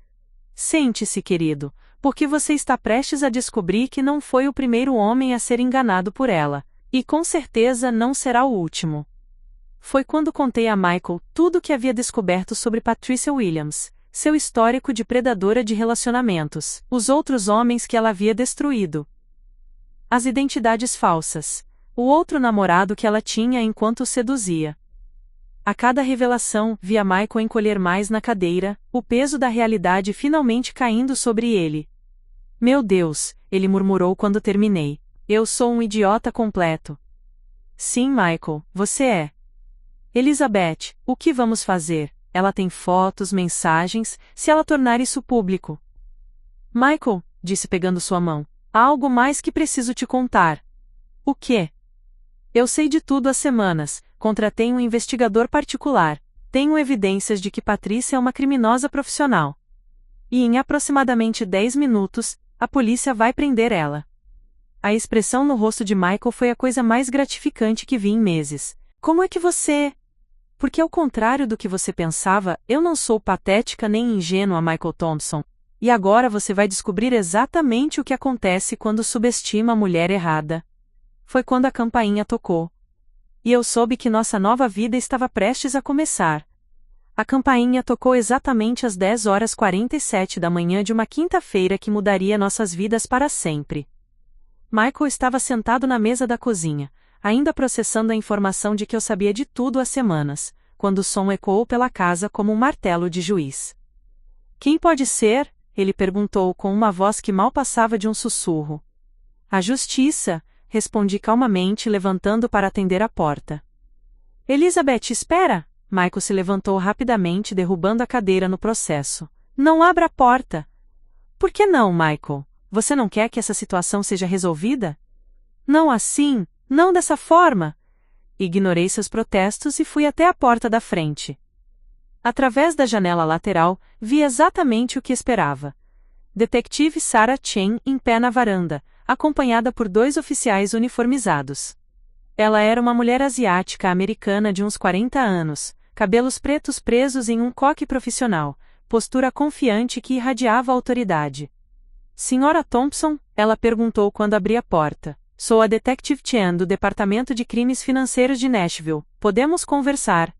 Sente-se, querido, porque você está prestes a descobrir que não foi o primeiro homem a ser enganado por ela, e com certeza não será o último. Foi quando contei a Michael tudo o que havia descoberto sobre Patricia Williams, seu histórico de predadora de relacionamentos, os outros homens que ela havia destruído, as identidades falsas, o outro namorado que ela tinha enquanto o seduzia. A cada revelação, via Michael encolher mais na cadeira, o peso da realidade finalmente caindo sobre ele. Meu Deus, ele murmurou quando terminei. Eu sou um idiota completo. Sim, Michael, você é. Elizabeth, o que vamos fazer? Ela tem fotos, mensagens, se ela tornar isso público. Michael, disse pegando sua mão, há algo mais que preciso te contar. O quê? Eu sei de tudo há semanas, contratei um investigador particular, tenho evidências de que Patrícia é uma criminosa profissional. E em aproximadamente 10 minutos, a polícia vai prender ela. A expressão no rosto de Michael foi a coisa mais gratificante que vi em meses. Como é que você... Porque ao contrário do que você pensava, eu não sou patética nem ingênua, Michael Thompson. E agora você vai descobrir exatamente o que acontece quando subestima a mulher errada. Foi quando a campainha tocou. E eu soube que nossa nova vida estava prestes a começar. A campainha tocou exatamente às 10h47 da manhã de uma quinta-feira que mudaria nossas vidas para sempre. Michael estava sentado na mesa da cozinha, ainda processando a informação de que eu sabia de tudo há semanas, quando o som ecoou pela casa como um martelo de juiz. Quem pode ser? Ele perguntou com uma voz que mal passava de um sussurro. A justiça, respondi calmamente, levantando para atender a porta. Elizabeth, espera! Michael se levantou rapidamente, derrubando a cadeira no processo. Não abra a porta! Por que não, Michael? Você não quer que essa situação seja resolvida? Não assim, não dessa forma! Ignorei seus protestos e fui até a porta da frente. Através da janela lateral, vi exatamente o que esperava. Detetive Sarah Chen em pé na varanda, acompanhada por 2 oficiais uniformizados. Ela era uma mulher asiática americana de uns 40 anos, cabelos pretos presos em um coque profissional, postura confiante que irradiava autoridade. Senhora Thompson, ela perguntou quando abri a porta. Sou a Detective Chen do Departamento de Crimes Financeiros de Nashville. Podemos conversar?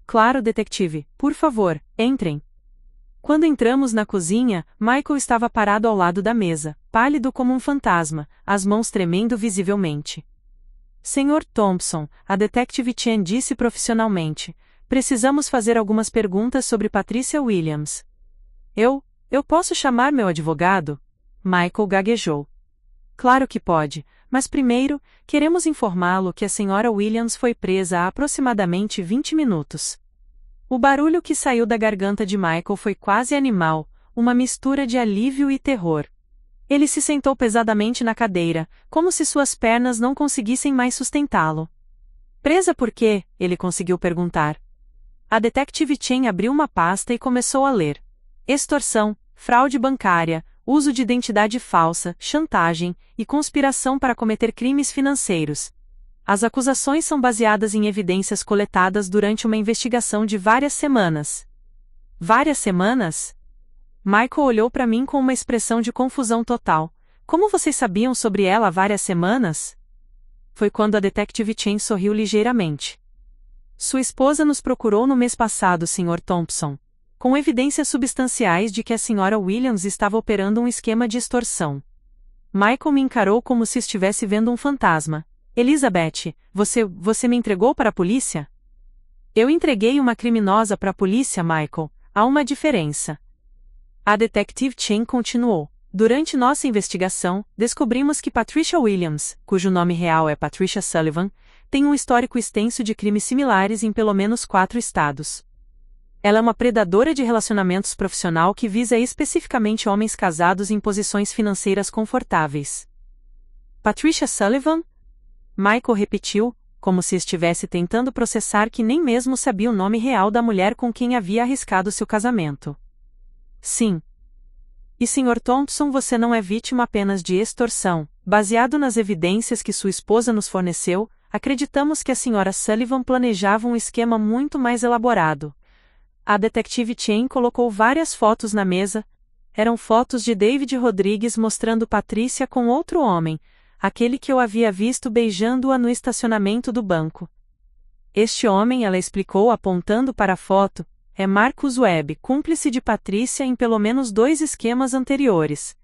Claro, detetive. Por favor, entrem. Quando entramos na cozinha, Michael estava parado ao lado da mesa, pálido como um fantasma, as mãos tremendo visivelmente. Senhor Thompson, a Detective Chen disse profissionalmente, precisamos fazer algumas perguntas sobre Patricia Williams. Eu posso chamar meu advogado? Michael gaguejou. Claro que pode, mas primeiro, queremos informá-lo que a senhora Williams foi presa há aproximadamente 20 minutos. O barulho que saiu da garganta de Michael foi quase animal, uma mistura de alívio e terror. Ele se sentou pesadamente na cadeira, como se suas pernas não conseguissem mais sustentá-lo. Presa por quê? Ele conseguiu perguntar. A Detective Chen abriu uma pasta e começou a ler. Extorsão, fraude bancária, uso de identidade falsa, chantagem e conspiração para cometer crimes financeiros. As acusações são baseadas em evidências coletadas durante uma investigação de várias semanas. Várias semanas? Michael olhou para mim com uma expressão de confusão total. Como vocês sabiam sobre ela há várias semanas? Foi quando a Detective Chen sorriu ligeiramente. Sua esposa nos procurou no mês passado, Sr. Thompson, com evidências substanciais de que a Sra. Williams estava operando um esquema de extorsão. Michael me encarou como se estivesse vendo um fantasma. Elizabeth, você me entregou para a polícia? Eu entreguei uma criminosa para a polícia, Michael. Há uma diferença. A Detective Chen continuou. Durante nossa investigação, descobrimos que Patricia Williams, cujo nome real é Patricia Sullivan, tem um histórico extenso de crimes similares em pelo menos 4 estados. Ela é uma predadora de relacionamentos profissional que visa especificamente homens casados em posições financeiras confortáveis. Patricia Sullivan? Michael repetiu, como se estivesse tentando processar que nem mesmo sabia o nome real da mulher com quem havia arriscado seu casamento. Sim. E Sr. Thompson, você não é vítima apenas de extorsão. Baseado nas evidências que sua esposa nos forneceu, acreditamos que a Sra. Sullivan planejava um esquema muito mais elaborado. A Detective Chen colocou várias fotos na mesa. Eram fotos de David Rodrigues mostrando Patricia com outro homem, aquele que eu havia visto beijando-a no estacionamento do banco. Este homem, ela explicou apontando para a foto, é Marcus Webb, cúmplice de Patricia em pelo menos 2 esquemas anteriores.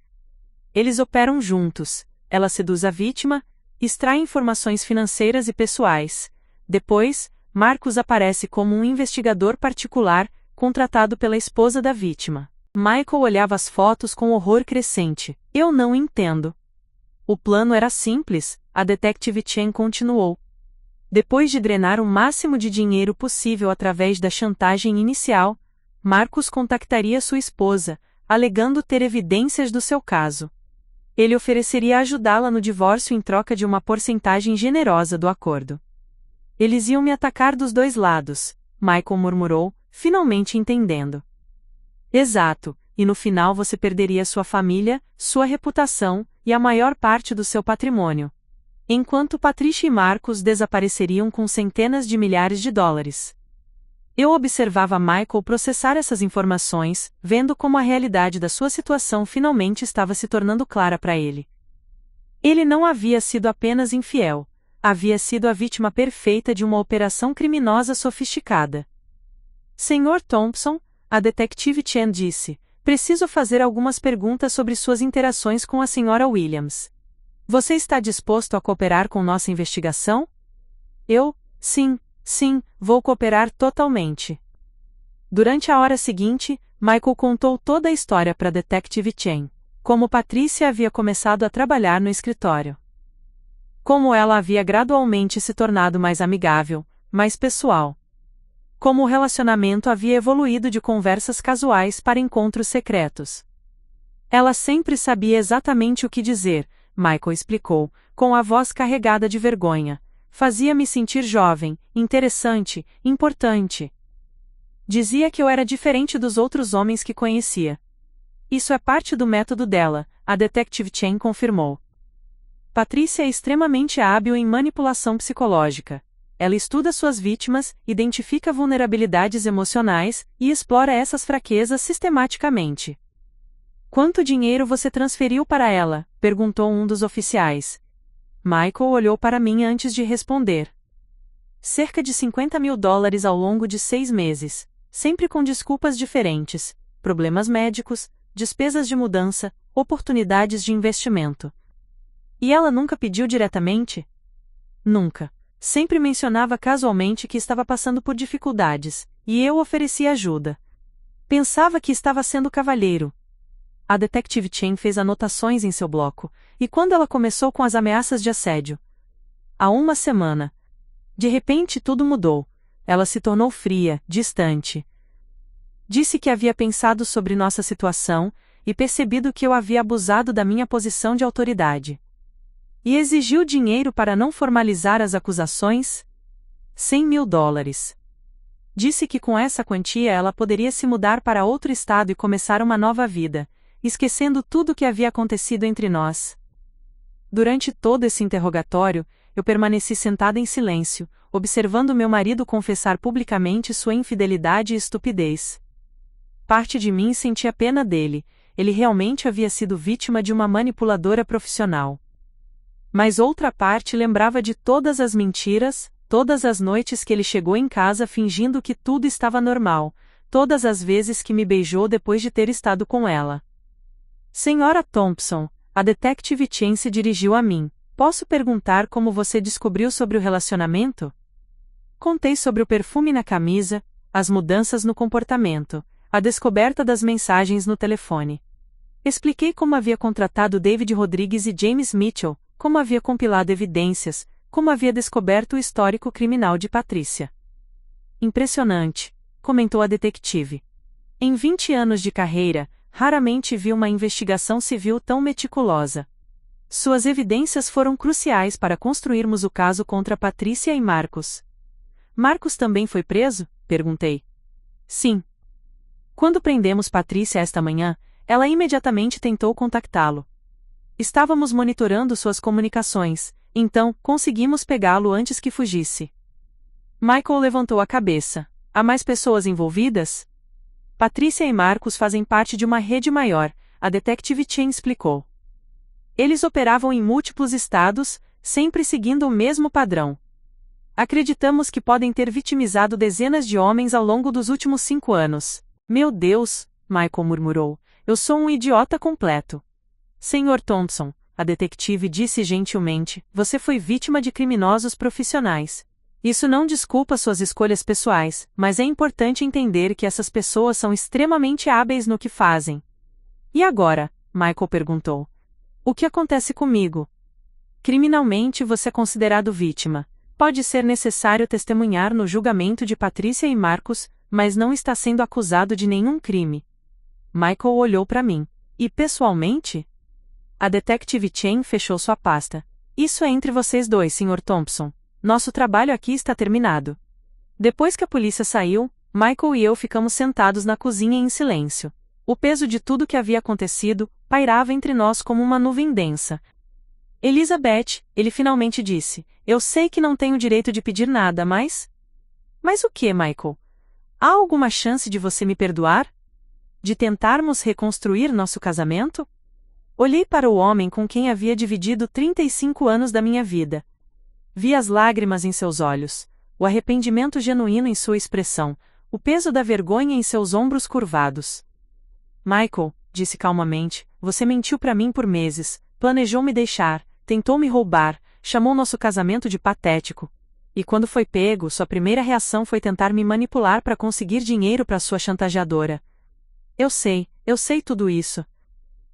Eles operam juntos, ela seduz a vítima, extrai informações financeiras e pessoais. Depois, Marcus aparece como um investigador particular, contratado pela esposa da vítima. Michael olhava as fotos com horror crescente. Eu não entendo. O plano era simples, a Detective Chen continuou. Depois de drenar o máximo de dinheiro possível através da chantagem inicial, Marcus contactaria sua esposa, alegando ter evidências do seu caso. Ele ofereceria ajudá-la no divórcio em troca de uma porcentagem generosa do acordo. Eles iam me atacar dos 2 lados, Michael murmurou, finalmente entendendo. Exato, e no final você perderia sua família, sua reputação e a maior parte do seu patrimônio. Enquanto Patricia e Marcus desapareceriam com centenas de milhares de dólares. Eu observava Michael processar essas informações, vendo como a realidade da sua situação finalmente estava se tornando clara para ele. Ele não havia sido apenas infiel, havia sido a vítima perfeita de uma operação criminosa sofisticada. Sr. Thompson, a Detective Chen disse, preciso fazer algumas perguntas sobre suas interações com a Sra. Williams. Você está disposto a cooperar com nossa investigação? Sim, vou cooperar totalmente. Durante a hora seguinte, Michael contou toda a história para Detective Chen, como Patricia havia começado a trabalhar no escritório. Como ela havia gradualmente se tornado mais amigável, mais pessoal. Como o relacionamento havia evoluído de conversas casuais para encontros secretos. Ela sempre sabia exatamente o que dizer, Michael explicou, com a voz carregada de vergonha. Fazia-me sentir jovem, interessante, importante. Dizia que eu era diferente dos outros homens que conhecia. Isso é parte do método dela, a Detective Chen confirmou. Patricia é extremamente hábil em manipulação psicológica. Ela estuda suas vítimas, identifica vulnerabilidades emocionais e explora essas fraquezas sistematicamente. Quanto dinheiro você transferiu para ela? Perguntou um dos oficiais. Michael olhou para mim antes de responder. Cerca de $50.000 ao longo de 6 meses, sempre com desculpas diferentes, problemas médicos, despesas de mudança, oportunidades de investimento. E ela nunca pediu diretamente? Nunca. Sempre mencionava casualmente que estava passando por dificuldades, e eu oferecia ajuda. Pensava que estava sendo cavalheiro. A Detective Chen fez anotações em seu bloco, e quando ela começou com as ameaças de assédio? Há uma semana. De repente tudo mudou. Ela se tornou fria, distante. Disse que havia pensado sobre nossa situação, e percebido que eu havia abusado da minha posição de autoridade. E exigiu dinheiro para não formalizar as acusações? $100.000. Disse que com essa quantia ela poderia se mudar para outro estado e começar uma nova vida, esquecendo tudo o que havia acontecido entre nós. Durante todo esse interrogatório, eu permaneci sentada em silêncio, observando meu marido confessar publicamente sua infidelidade e estupidez. Parte de mim sentia pena dele, ele realmente havia sido vítima de uma manipuladora profissional. Mas outra parte lembrava de todas as mentiras, todas as noites que ele chegou em casa fingindo que tudo estava normal, todas as vezes que me beijou depois de ter estado com ela. Senhora Thompson, a Detective Chen se dirigiu a mim. Posso perguntar como você descobriu sobre o relacionamento? Contei sobre o perfume na camisa, as mudanças no comportamento, a descoberta das mensagens no telefone. Expliquei como havia contratado David Rodrigues e James Mitchell, como havia compilado evidências, como havia descoberto o histórico criminal de Patrícia. Impressionante, comentou a detetive. Em 20 anos de carreira, raramente vi uma investigação civil tão meticulosa. Suas evidências foram cruciais para construirmos o caso contra Patrícia e Marcos. Marcos também foi preso? Perguntei. Sim. Quando prendemos Patrícia esta manhã, ela imediatamente tentou contactá-lo. Estávamos monitorando suas comunicações, então conseguimos pegá-lo antes que fugisse. Michael levantou a cabeça. Há mais pessoas envolvidas? Patrícia e Marcos fazem parte de uma rede maior, a Detective Chen explicou. Eles operavam em múltiplos estados, sempre seguindo o mesmo padrão. Acreditamos que podem ter vitimizado dezenas de homens ao longo dos últimos 5 anos. Meu Deus, Michael murmurou, eu sou um idiota completo. Senhor Thompson, a detetive disse gentilmente, você foi vítima de criminosos profissionais. Isso não desculpa suas escolhas pessoais, mas é importante entender que essas pessoas são extremamente hábeis no que fazem. E agora? Michael perguntou. O que acontece comigo? Criminalmente você é considerado vítima. Pode ser necessário testemunhar no julgamento de Patrícia e Marcos, mas não está sendo acusado de nenhum crime. Michael olhou para mim. E pessoalmente? A Detective Chen fechou sua pasta. Isso é entre vocês dois, Sr. Thompson. Nosso trabalho aqui está terminado. Depois que a polícia saiu, Michael e eu ficamos sentados na cozinha em silêncio. O peso de tudo que havia acontecido pairava entre nós como uma nuvem densa. Elizabeth, ele finalmente disse, eu sei que não tenho direito de pedir nada, mas... Mas o que, Michael? Há alguma chance de você me perdoar? De tentarmos reconstruir nosso casamento? Olhei para o homem com quem havia dividido 35 anos da minha vida. Vi as lágrimas em seus olhos, o arrependimento genuíno em sua expressão, o peso da vergonha em seus ombros curvados. Michael, disse calmamente, você mentiu para mim por meses, planejou me deixar, tentou me roubar, chamou nosso casamento de patético. E quando foi pego, sua primeira reação foi tentar me manipular para conseguir dinheiro para sua chantageadora. Eu sei tudo isso.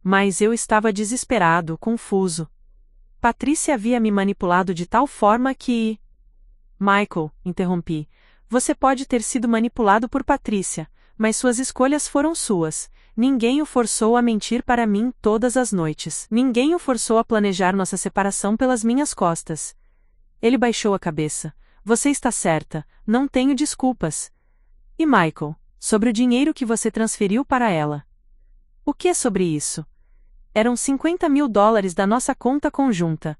Mas eu estava desesperado, confuso. Patrícia havia me manipulado de tal forma que... Michael, interrompi, você pode ter sido manipulado por Patrícia, mas suas escolhas foram suas. Ninguém o forçou a mentir para mim todas as noites. Ninguém o forçou a planejar nossa separação pelas minhas costas. Ele baixou a cabeça. Você está certa, não tenho desculpas. E Michael, sobre o dinheiro que você transferiu para ela? O que é sobre isso? Eram $50.000 da nossa conta conjunta.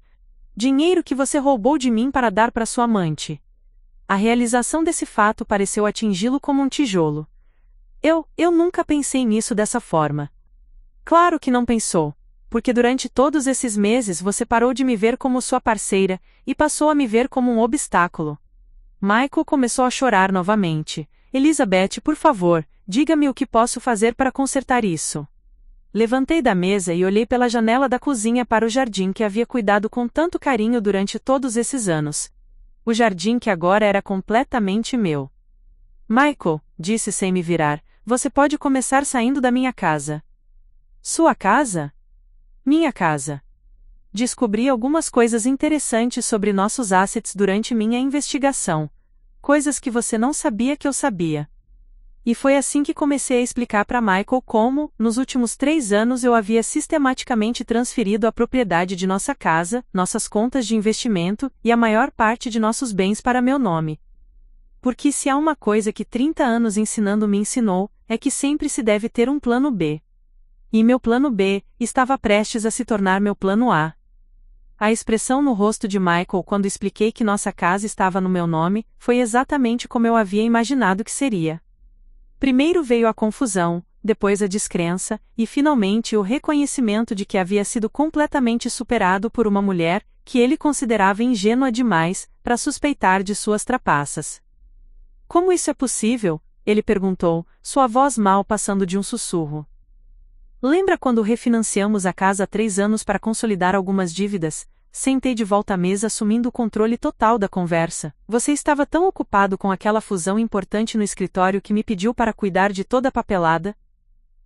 Dinheiro que você roubou de mim para dar para sua amante. A realização desse fato pareceu atingi-lo como um tijolo. Eu nunca pensei nisso dessa forma. Claro que não pensou, porque durante todos esses meses você parou de me ver como sua parceira, e passou a me ver como um obstáculo. Michael começou a chorar novamente. Elizabeth, por favor, diga-me o que posso fazer para consertar isso. Levantei da mesa e olhei pela janela da cozinha para o jardim que havia cuidado com tanto carinho durante todos esses anos. O jardim que agora era completamente meu. Michael, disse sem me virar, você pode começar saindo da minha casa. Sua casa? Minha casa. Descobri algumas coisas interessantes sobre nossos assets durante minha investigação. Coisas que você não sabia que eu sabia. E foi assim que comecei a explicar para Michael como, nos últimos 3 anos eu havia sistematicamente transferido a propriedade de nossa casa, nossas contas de investimento, e a maior parte de nossos bens para meu nome. Porque se há uma coisa que 30 anos ensinando me ensinou, é que sempre se deve ter um plano B. E meu plano B estava prestes a se tornar meu plano A. A expressão no rosto de Michael quando expliquei que nossa casa estava no meu nome, foi exatamente como eu havia imaginado que seria. Primeiro veio a confusão, depois a descrença, e finalmente o reconhecimento de que havia sido completamente superado por uma mulher que ele considerava ingênua demais para suspeitar de suas trapaças. Como isso é possível? Ele perguntou, sua voz mal passando de um sussurro. Lembra quando refinanciamos a casa há 3 anos para consolidar algumas dívidas? Sentei de volta à mesa assumindo o controle total da conversa. Você estava tão ocupado com aquela fusão importante no escritório que me pediu para cuidar de toda a papelada?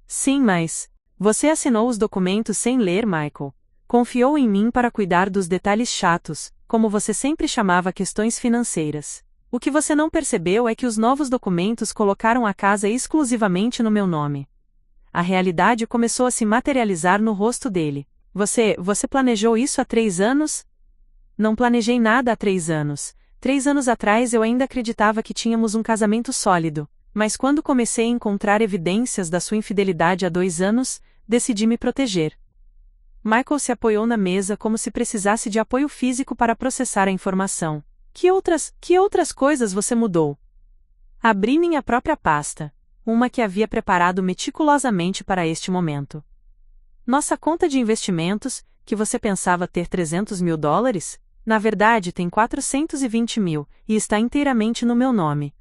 Sim, mas... Você assinou os documentos sem ler, Michael. Confiou em mim para cuidar dos detalhes chatos, como você sempre chamava questões financeiras. O que você não percebeu é que os novos documentos colocaram a casa exclusivamente no meu nome. A realidade começou a se materializar no rosto dele. Você planejou isso há 3 anos? Não planejei nada há 3 anos. 3 anos atrás eu ainda acreditava que tínhamos um casamento sólido, mas quando comecei a encontrar evidências da sua infidelidade há 2 anos, decidi me proteger. Michael se apoiou na mesa como se precisasse de apoio físico para processar a informação. Que outras coisas você mudou? Abri minha própria pasta, uma que havia preparado meticulosamente para este momento. Nossa conta de investimentos, que você pensava ter $300 mil, na verdade tem 420 mil, e está inteiramente no meu nome.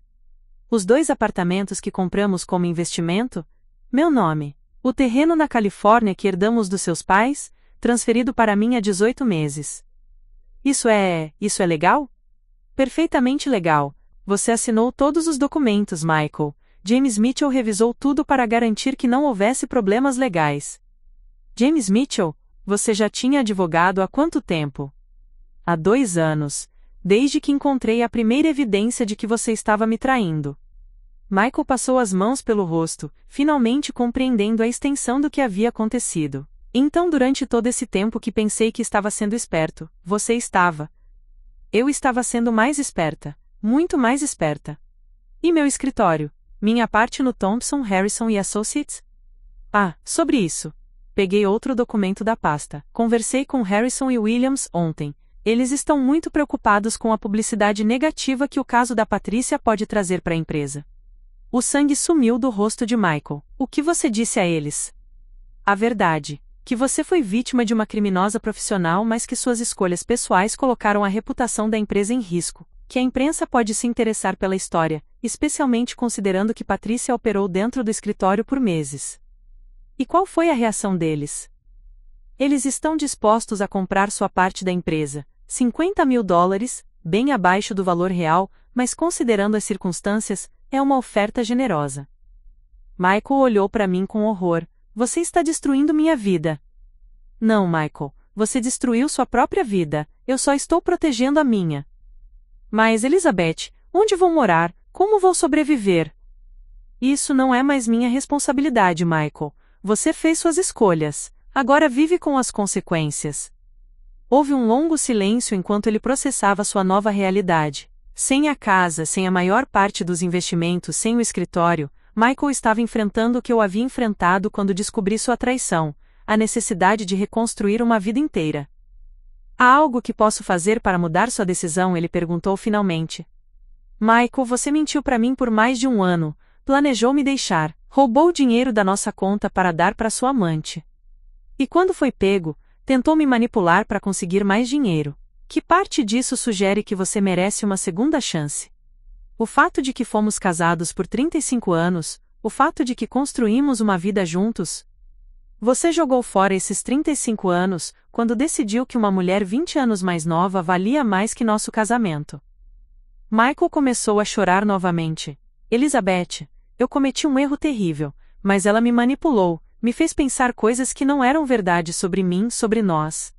Os 2 apartamentos que compramos como investimento, meu nome. O terreno na Califórnia que herdamos dos seus pais, transferido para mim há 18 meses. Isso é legal? Perfeitamente legal. Você assinou todos os documentos, Michael. James Mitchell revisou tudo para garantir que não houvesse problemas legais. James Mitchell, você já tinha advogado há quanto tempo? Há 2 anos, desde que encontrei a primeira evidência de que você estava me traindo. Michael passou as mãos pelo rosto, finalmente compreendendo a extensão do que havia acontecido. Então, durante todo esse tempo que pensei que estava sendo esperto, você estava. Eu estava sendo mais esperta, muito mais esperta. E meu escritório? Minha parte no Thompson, Harrison & Associates? Sobre isso. Peguei outro documento da pasta. Conversei com Harrison e Williams ontem. Eles estão muito preocupados com a publicidade negativa que o caso da Patrícia pode trazer para a empresa. O sangue sumiu do rosto de Michael. O que você disse a eles? A verdade. Que você foi vítima de uma criminosa profissional, mas que suas escolhas pessoais colocaram a reputação da empresa em risco. Que a imprensa pode se interessar pela história, especialmente considerando que Patrícia operou dentro do escritório por meses. E qual foi a reação deles? Eles estão dispostos a comprar sua parte da empresa, $50 mil, bem abaixo do valor real, mas considerando as circunstâncias, é uma oferta generosa. Michael olhou para mim com horror. Você está destruindo minha vida. Não, Michael, você destruiu sua própria vida, eu só estou protegendo a minha. Mas, Elizabeth, onde vou morar? Como vou sobreviver? Isso não é mais minha responsabilidade, Michael. Você fez suas escolhas, agora vive com as consequências. Houve um longo silêncio enquanto ele processava sua nova realidade. Sem a casa, sem a maior parte dos investimentos, sem o escritório, Michael estava enfrentando o que eu havia enfrentado quando descobri sua traição, a necessidade de reconstruir uma vida inteira. Há algo que posso fazer para mudar sua decisão? Ele perguntou finalmente. Michael, você mentiu para mim por mais de 1 ano, planejou me deixar, roubou o dinheiro da nossa conta para dar para sua amante. E quando foi pego, tentou me manipular para conseguir mais dinheiro. Que parte disso sugere que você merece uma segunda chance? O fato de que fomos casados por 35 anos, o fato de que construímos uma vida juntos. Você jogou fora esses 35 anos, quando decidiu que uma mulher 20 anos mais nova valia mais que nosso casamento. Michael começou a chorar novamente. Elizabeth, eu cometi um erro terrível, mas ela me manipulou, me fez pensar coisas que não eram verdade sobre mim, sobre nós.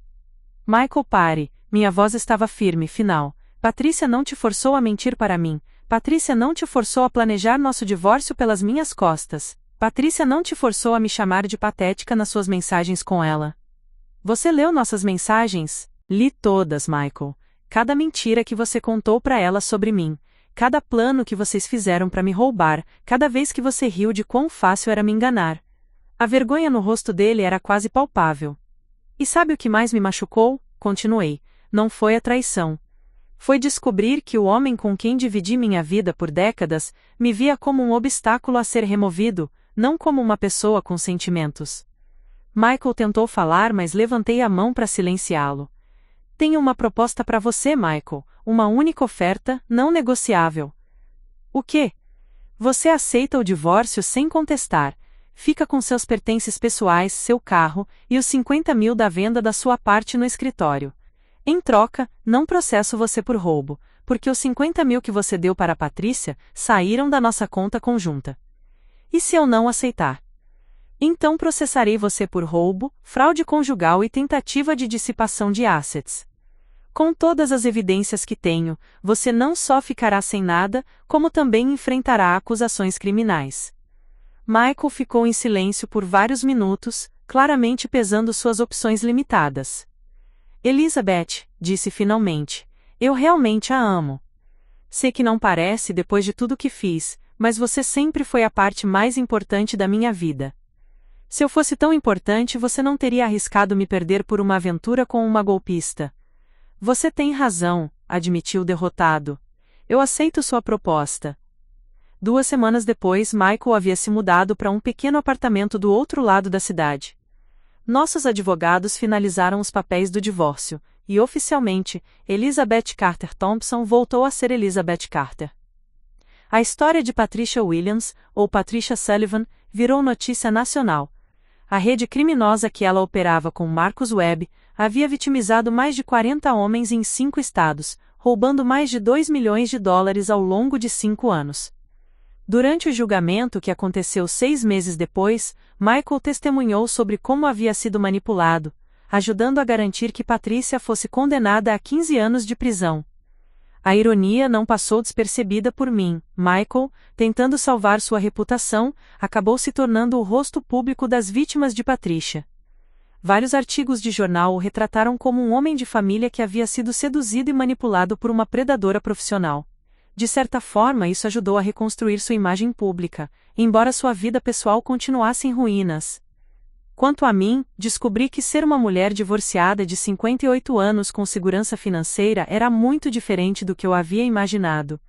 Michael, pare, minha voz estava firme, final. Patrícia não te forçou a mentir para mim, Patrícia não te forçou a planejar nosso divórcio pelas minhas costas, Patrícia não te forçou a me chamar de patética nas suas mensagens com ela. Você leu nossas mensagens? Li todas, Michael. Cada mentira que você contou para ela sobre mim, cada plano que vocês fizeram para me roubar, cada vez que você riu de quão fácil era me enganar. A vergonha no rosto dele era quase palpável. E sabe o que mais me machucou? Continuei. Não foi a traição. Foi descobrir que o homem com quem dividi minha vida por décadas, me via como um obstáculo a ser removido, não como uma pessoa com sentimentos. Michael tentou falar, mas levantei a mão para silenciá-lo. Tenho uma proposta para você, Michael, uma única oferta, não negociável. O quê? Você aceita o divórcio sem contestar, fica com seus pertences pessoais, seu carro, e os 50 mil da venda da sua parte no escritório. Em troca, não processo você por roubo, porque os 50 mil que você deu para a Patrícia saíram da nossa conta conjunta. E se eu não aceitar? Então processarei você por roubo, fraude conjugal e tentativa de dissipação de assets. Com todas as evidências que tenho, você não só ficará sem nada, como também enfrentará acusações criminais. Michael ficou em silêncio por vários minutos, claramente pesando suas opções limitadas. Elizabeth, disse finalmente, eu realmente a amo. Sei que não parece depois de tudo que fiz, mas você sempre foi a parte mais importante da minha vida. Se eu fosse tão importante, você não teria arriscado me perder por uma aventura com uma golpista. Você tem razão, admitiu derrotado. Eu aceito sua proposta. 2 semanas depois, Michael havia se mudado para um pequeno apartamento do outro lado da cidade. Nossos advogados finalizaram os papéis do divórcio, e oficialmente, Elizabeth Carter Thompson voltou a ser Elizabeth Carter. A história de Patricia Williams, ou Patricia Sullivan, virou notícia nacional. A rede criminosa que ela operava com Marcus Webb havia vitimizado mais de 40 homens em 5 estados, roubando mais de $2 milhões ao longo de 5 anos. Durante o julgamento que aconteceu 6 meses depois, Michael testemunhou sobre como havia sido manipulado, ajudando a garantir que Patricia fosse condenada a 15 anos de prisão. A ironia não passou despercebida por mim. Michael, tentando salvar sua reputação, acabou se tornando o rosto público das vítimas de Patricia. Vários artigos de jornal o retrataram como um homem de família que havia sido seduzido e manipulado por uma predadora profissional. De certa forma, isso ajudou a reconstruir sua imagem pública, embora sua vida pessoal continuasse em ruínas. Quanto a mim, descobri que ser uma mulher divorciada de 58 anos com segurança financeira era muito diferente do que eu havia imaginado.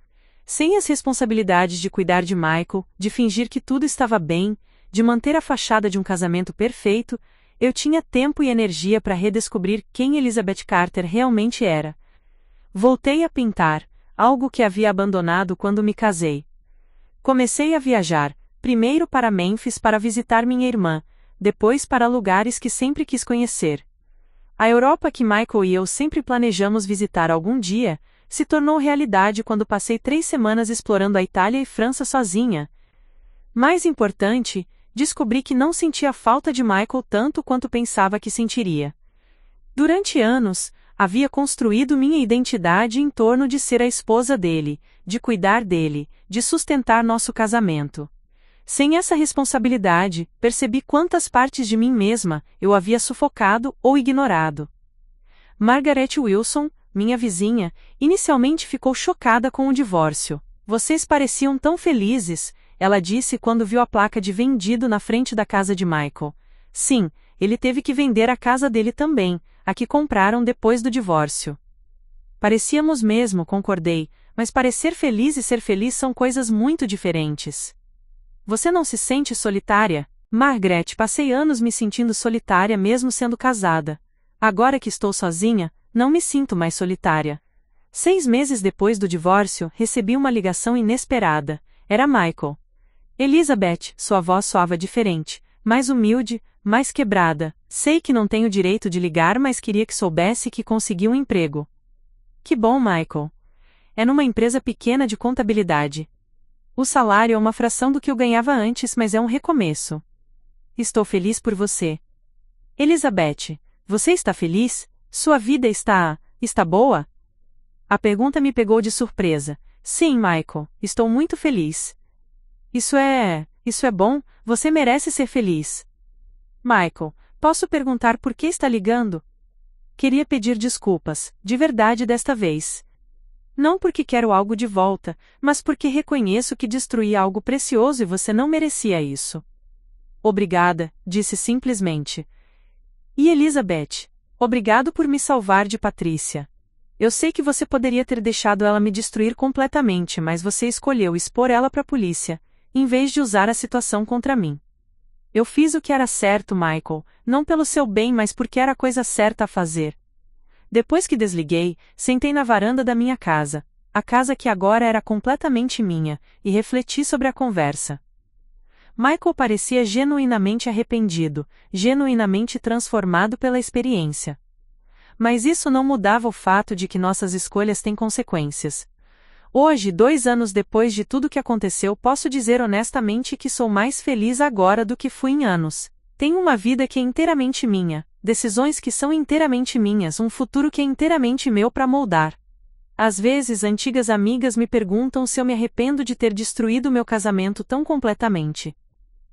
Sem as responsabilidades de cuidar de Michael, de fingir que tudo estava bem, de manter a fachada de um casamento perfeito, eu tinha tempo e energia para redescobrir quem Elizabeth Carter realmente era. Voltei a pintar, algo que havia abandonado quando me casei. Comecei a viajar, primeiro para Memphis para visitar minha irmã, depois para lugares que sempre quis conhecer. A Europa que Michael e eu sempre planejamos visitar algum dia, se tornou realidade quando passei 3 semanas explorando a Itália e França sozinha. Mais importante, descobri que não sentia falta de Michael tanto quanto pensava que sentiria. Durante anos, havia construído minha identidade em torno de ser a esposa dele, de cuidar dele, de sustentar nosso casamento. Sem essa responsabilidade, percebi quantas partes de mim mesma eu havia sufocado ou ignorado. Margaret Wilson, minha vizinha, inicialmente ficou chocada com o divórcio. Vocês pareciam tão felizes, ela disse quando viu a placa de vendido na frente da casa de Michael. Sim, ele teve que vender a casa dele também, a que compraram depois do divórcio. Parecíamos mesmo, concordei, mas parecer feliz e ser feliz são coisas muito diferentes. Você não se sente solitária? Margaret, passei anos me sentindo solitária mesmo sendo casada. Agora que estou sozinha, não me sinto mais solitária. 6 meses depois do divórcio, recebi uma ligação inesperada. Era Michael. Elizabeth, sua voz soava diferente, mais humilde, mais quebrada. Sei que não tenho direito de ligar, mas queria que soubesse que consegui um emprego. Que bom, Michael. É numa empresa pequena de contabilidade. O salário é uma fração do que eu ganhava antes, mas é um recomeço. Estou feliz por você. Elizabeth, você está feliz? Sua vida está boa? A pergunta me pegou de surpresa. Sim, Michael, estou muito feliz. Isso é bom, você merece ser feliz. Michael, posso perguntar por que está ligando? Queria pedir desculpas, de verdade desta vez. Não porque quero algo de volta, mas porque reconheço que destruí algo precioso e você não merecia isso. Obrigada, disse simplesmente. E Elizabeth, obrigado por me salvar de Patrícia. Eu sei que você poderia ter deixado ela me destruir completamente, mas você escolheu expor ela para a polícia. em vez de usar a situação contra mim. Eu fiz o que era certo, Michael, não pelo seu bem, mas porque era a coisa certa a fazer. Depois que desliguei, sentei na varanda da minha casa, a casa que agora era completamente minha, e refleti sobre a conversa. Michael parecia genuinamente arrependido, genuinamente transformado pela experiência. Mas isso não mudava o fato de que nossas escolhas têm consequências. Hoje, 2 anos depois de tudo que aconteceu, posso dizer honestamente que sou mais feliz agora do que fui em anos. Tenho uma vida que é inteiramente minha, decisões que são inteiramente minhas, um futuro que é inteiramente meu para moldar. Às vezes, antigas amigas me perguntam se eu me arrependo de ter destruído meu casamento tão completamente.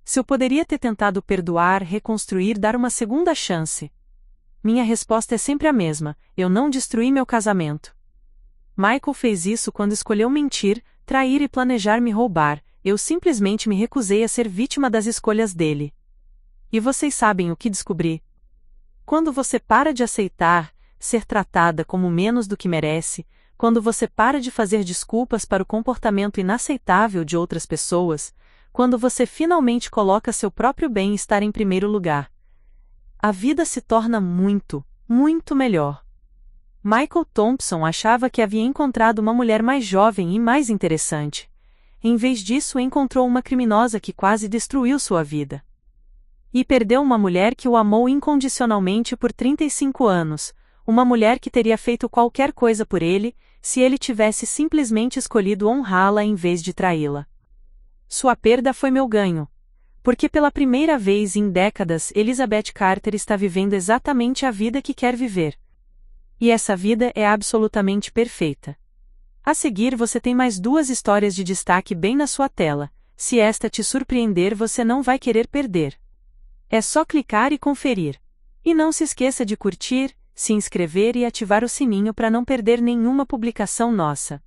Se eu poderia ter tentado perdoar, reconstruir, dar uma segunda chance. Minha resposta é sempre a mesma: eu não destruí meu casamento. Michael fez isso quando escolheu mentir, trair e planejar me roubar. Eu simplesmente me recusei a ser vítima das escolhas dele. E vocês sabem o que descobri? Quando você para de aceitar ser tratada como menos do que merece, quando você para de fazer desculpas para o comportamento inaceitável de outras pessoas, quando você finalmente coloca seu próprio bem-estar em primeiro lugar, a vida se torna muito, muito melhor. Michael Thompson achava que havia encontrado uma mulher mais jovem e mais interessante. Em vez disso, encontrou uma criminosa que quase destruiu sua vida. E perdeu uma mulher que o amou incondicionalmente por 35 anos, uma mulher que teria feito qualquer coisa por ele, se ele tivesse simplesmente escolhido honrá-la em vez de traí-la. Sua perda foi meu ganho. Porque pela primeira vez em décadas, Elizabeth Carter está vivendo exatamente a vida que quer viver. E essa vida é absolutamente perfeita. A seguir você tem mais 2 histórias de destaque bem na sua tela. Se esta te surpreender, você não vai querer perder. É só clicar e conferir. E não se esqueça de curtir, se inscrever e ativar o sininho para não perder nenhuma publicação nossa.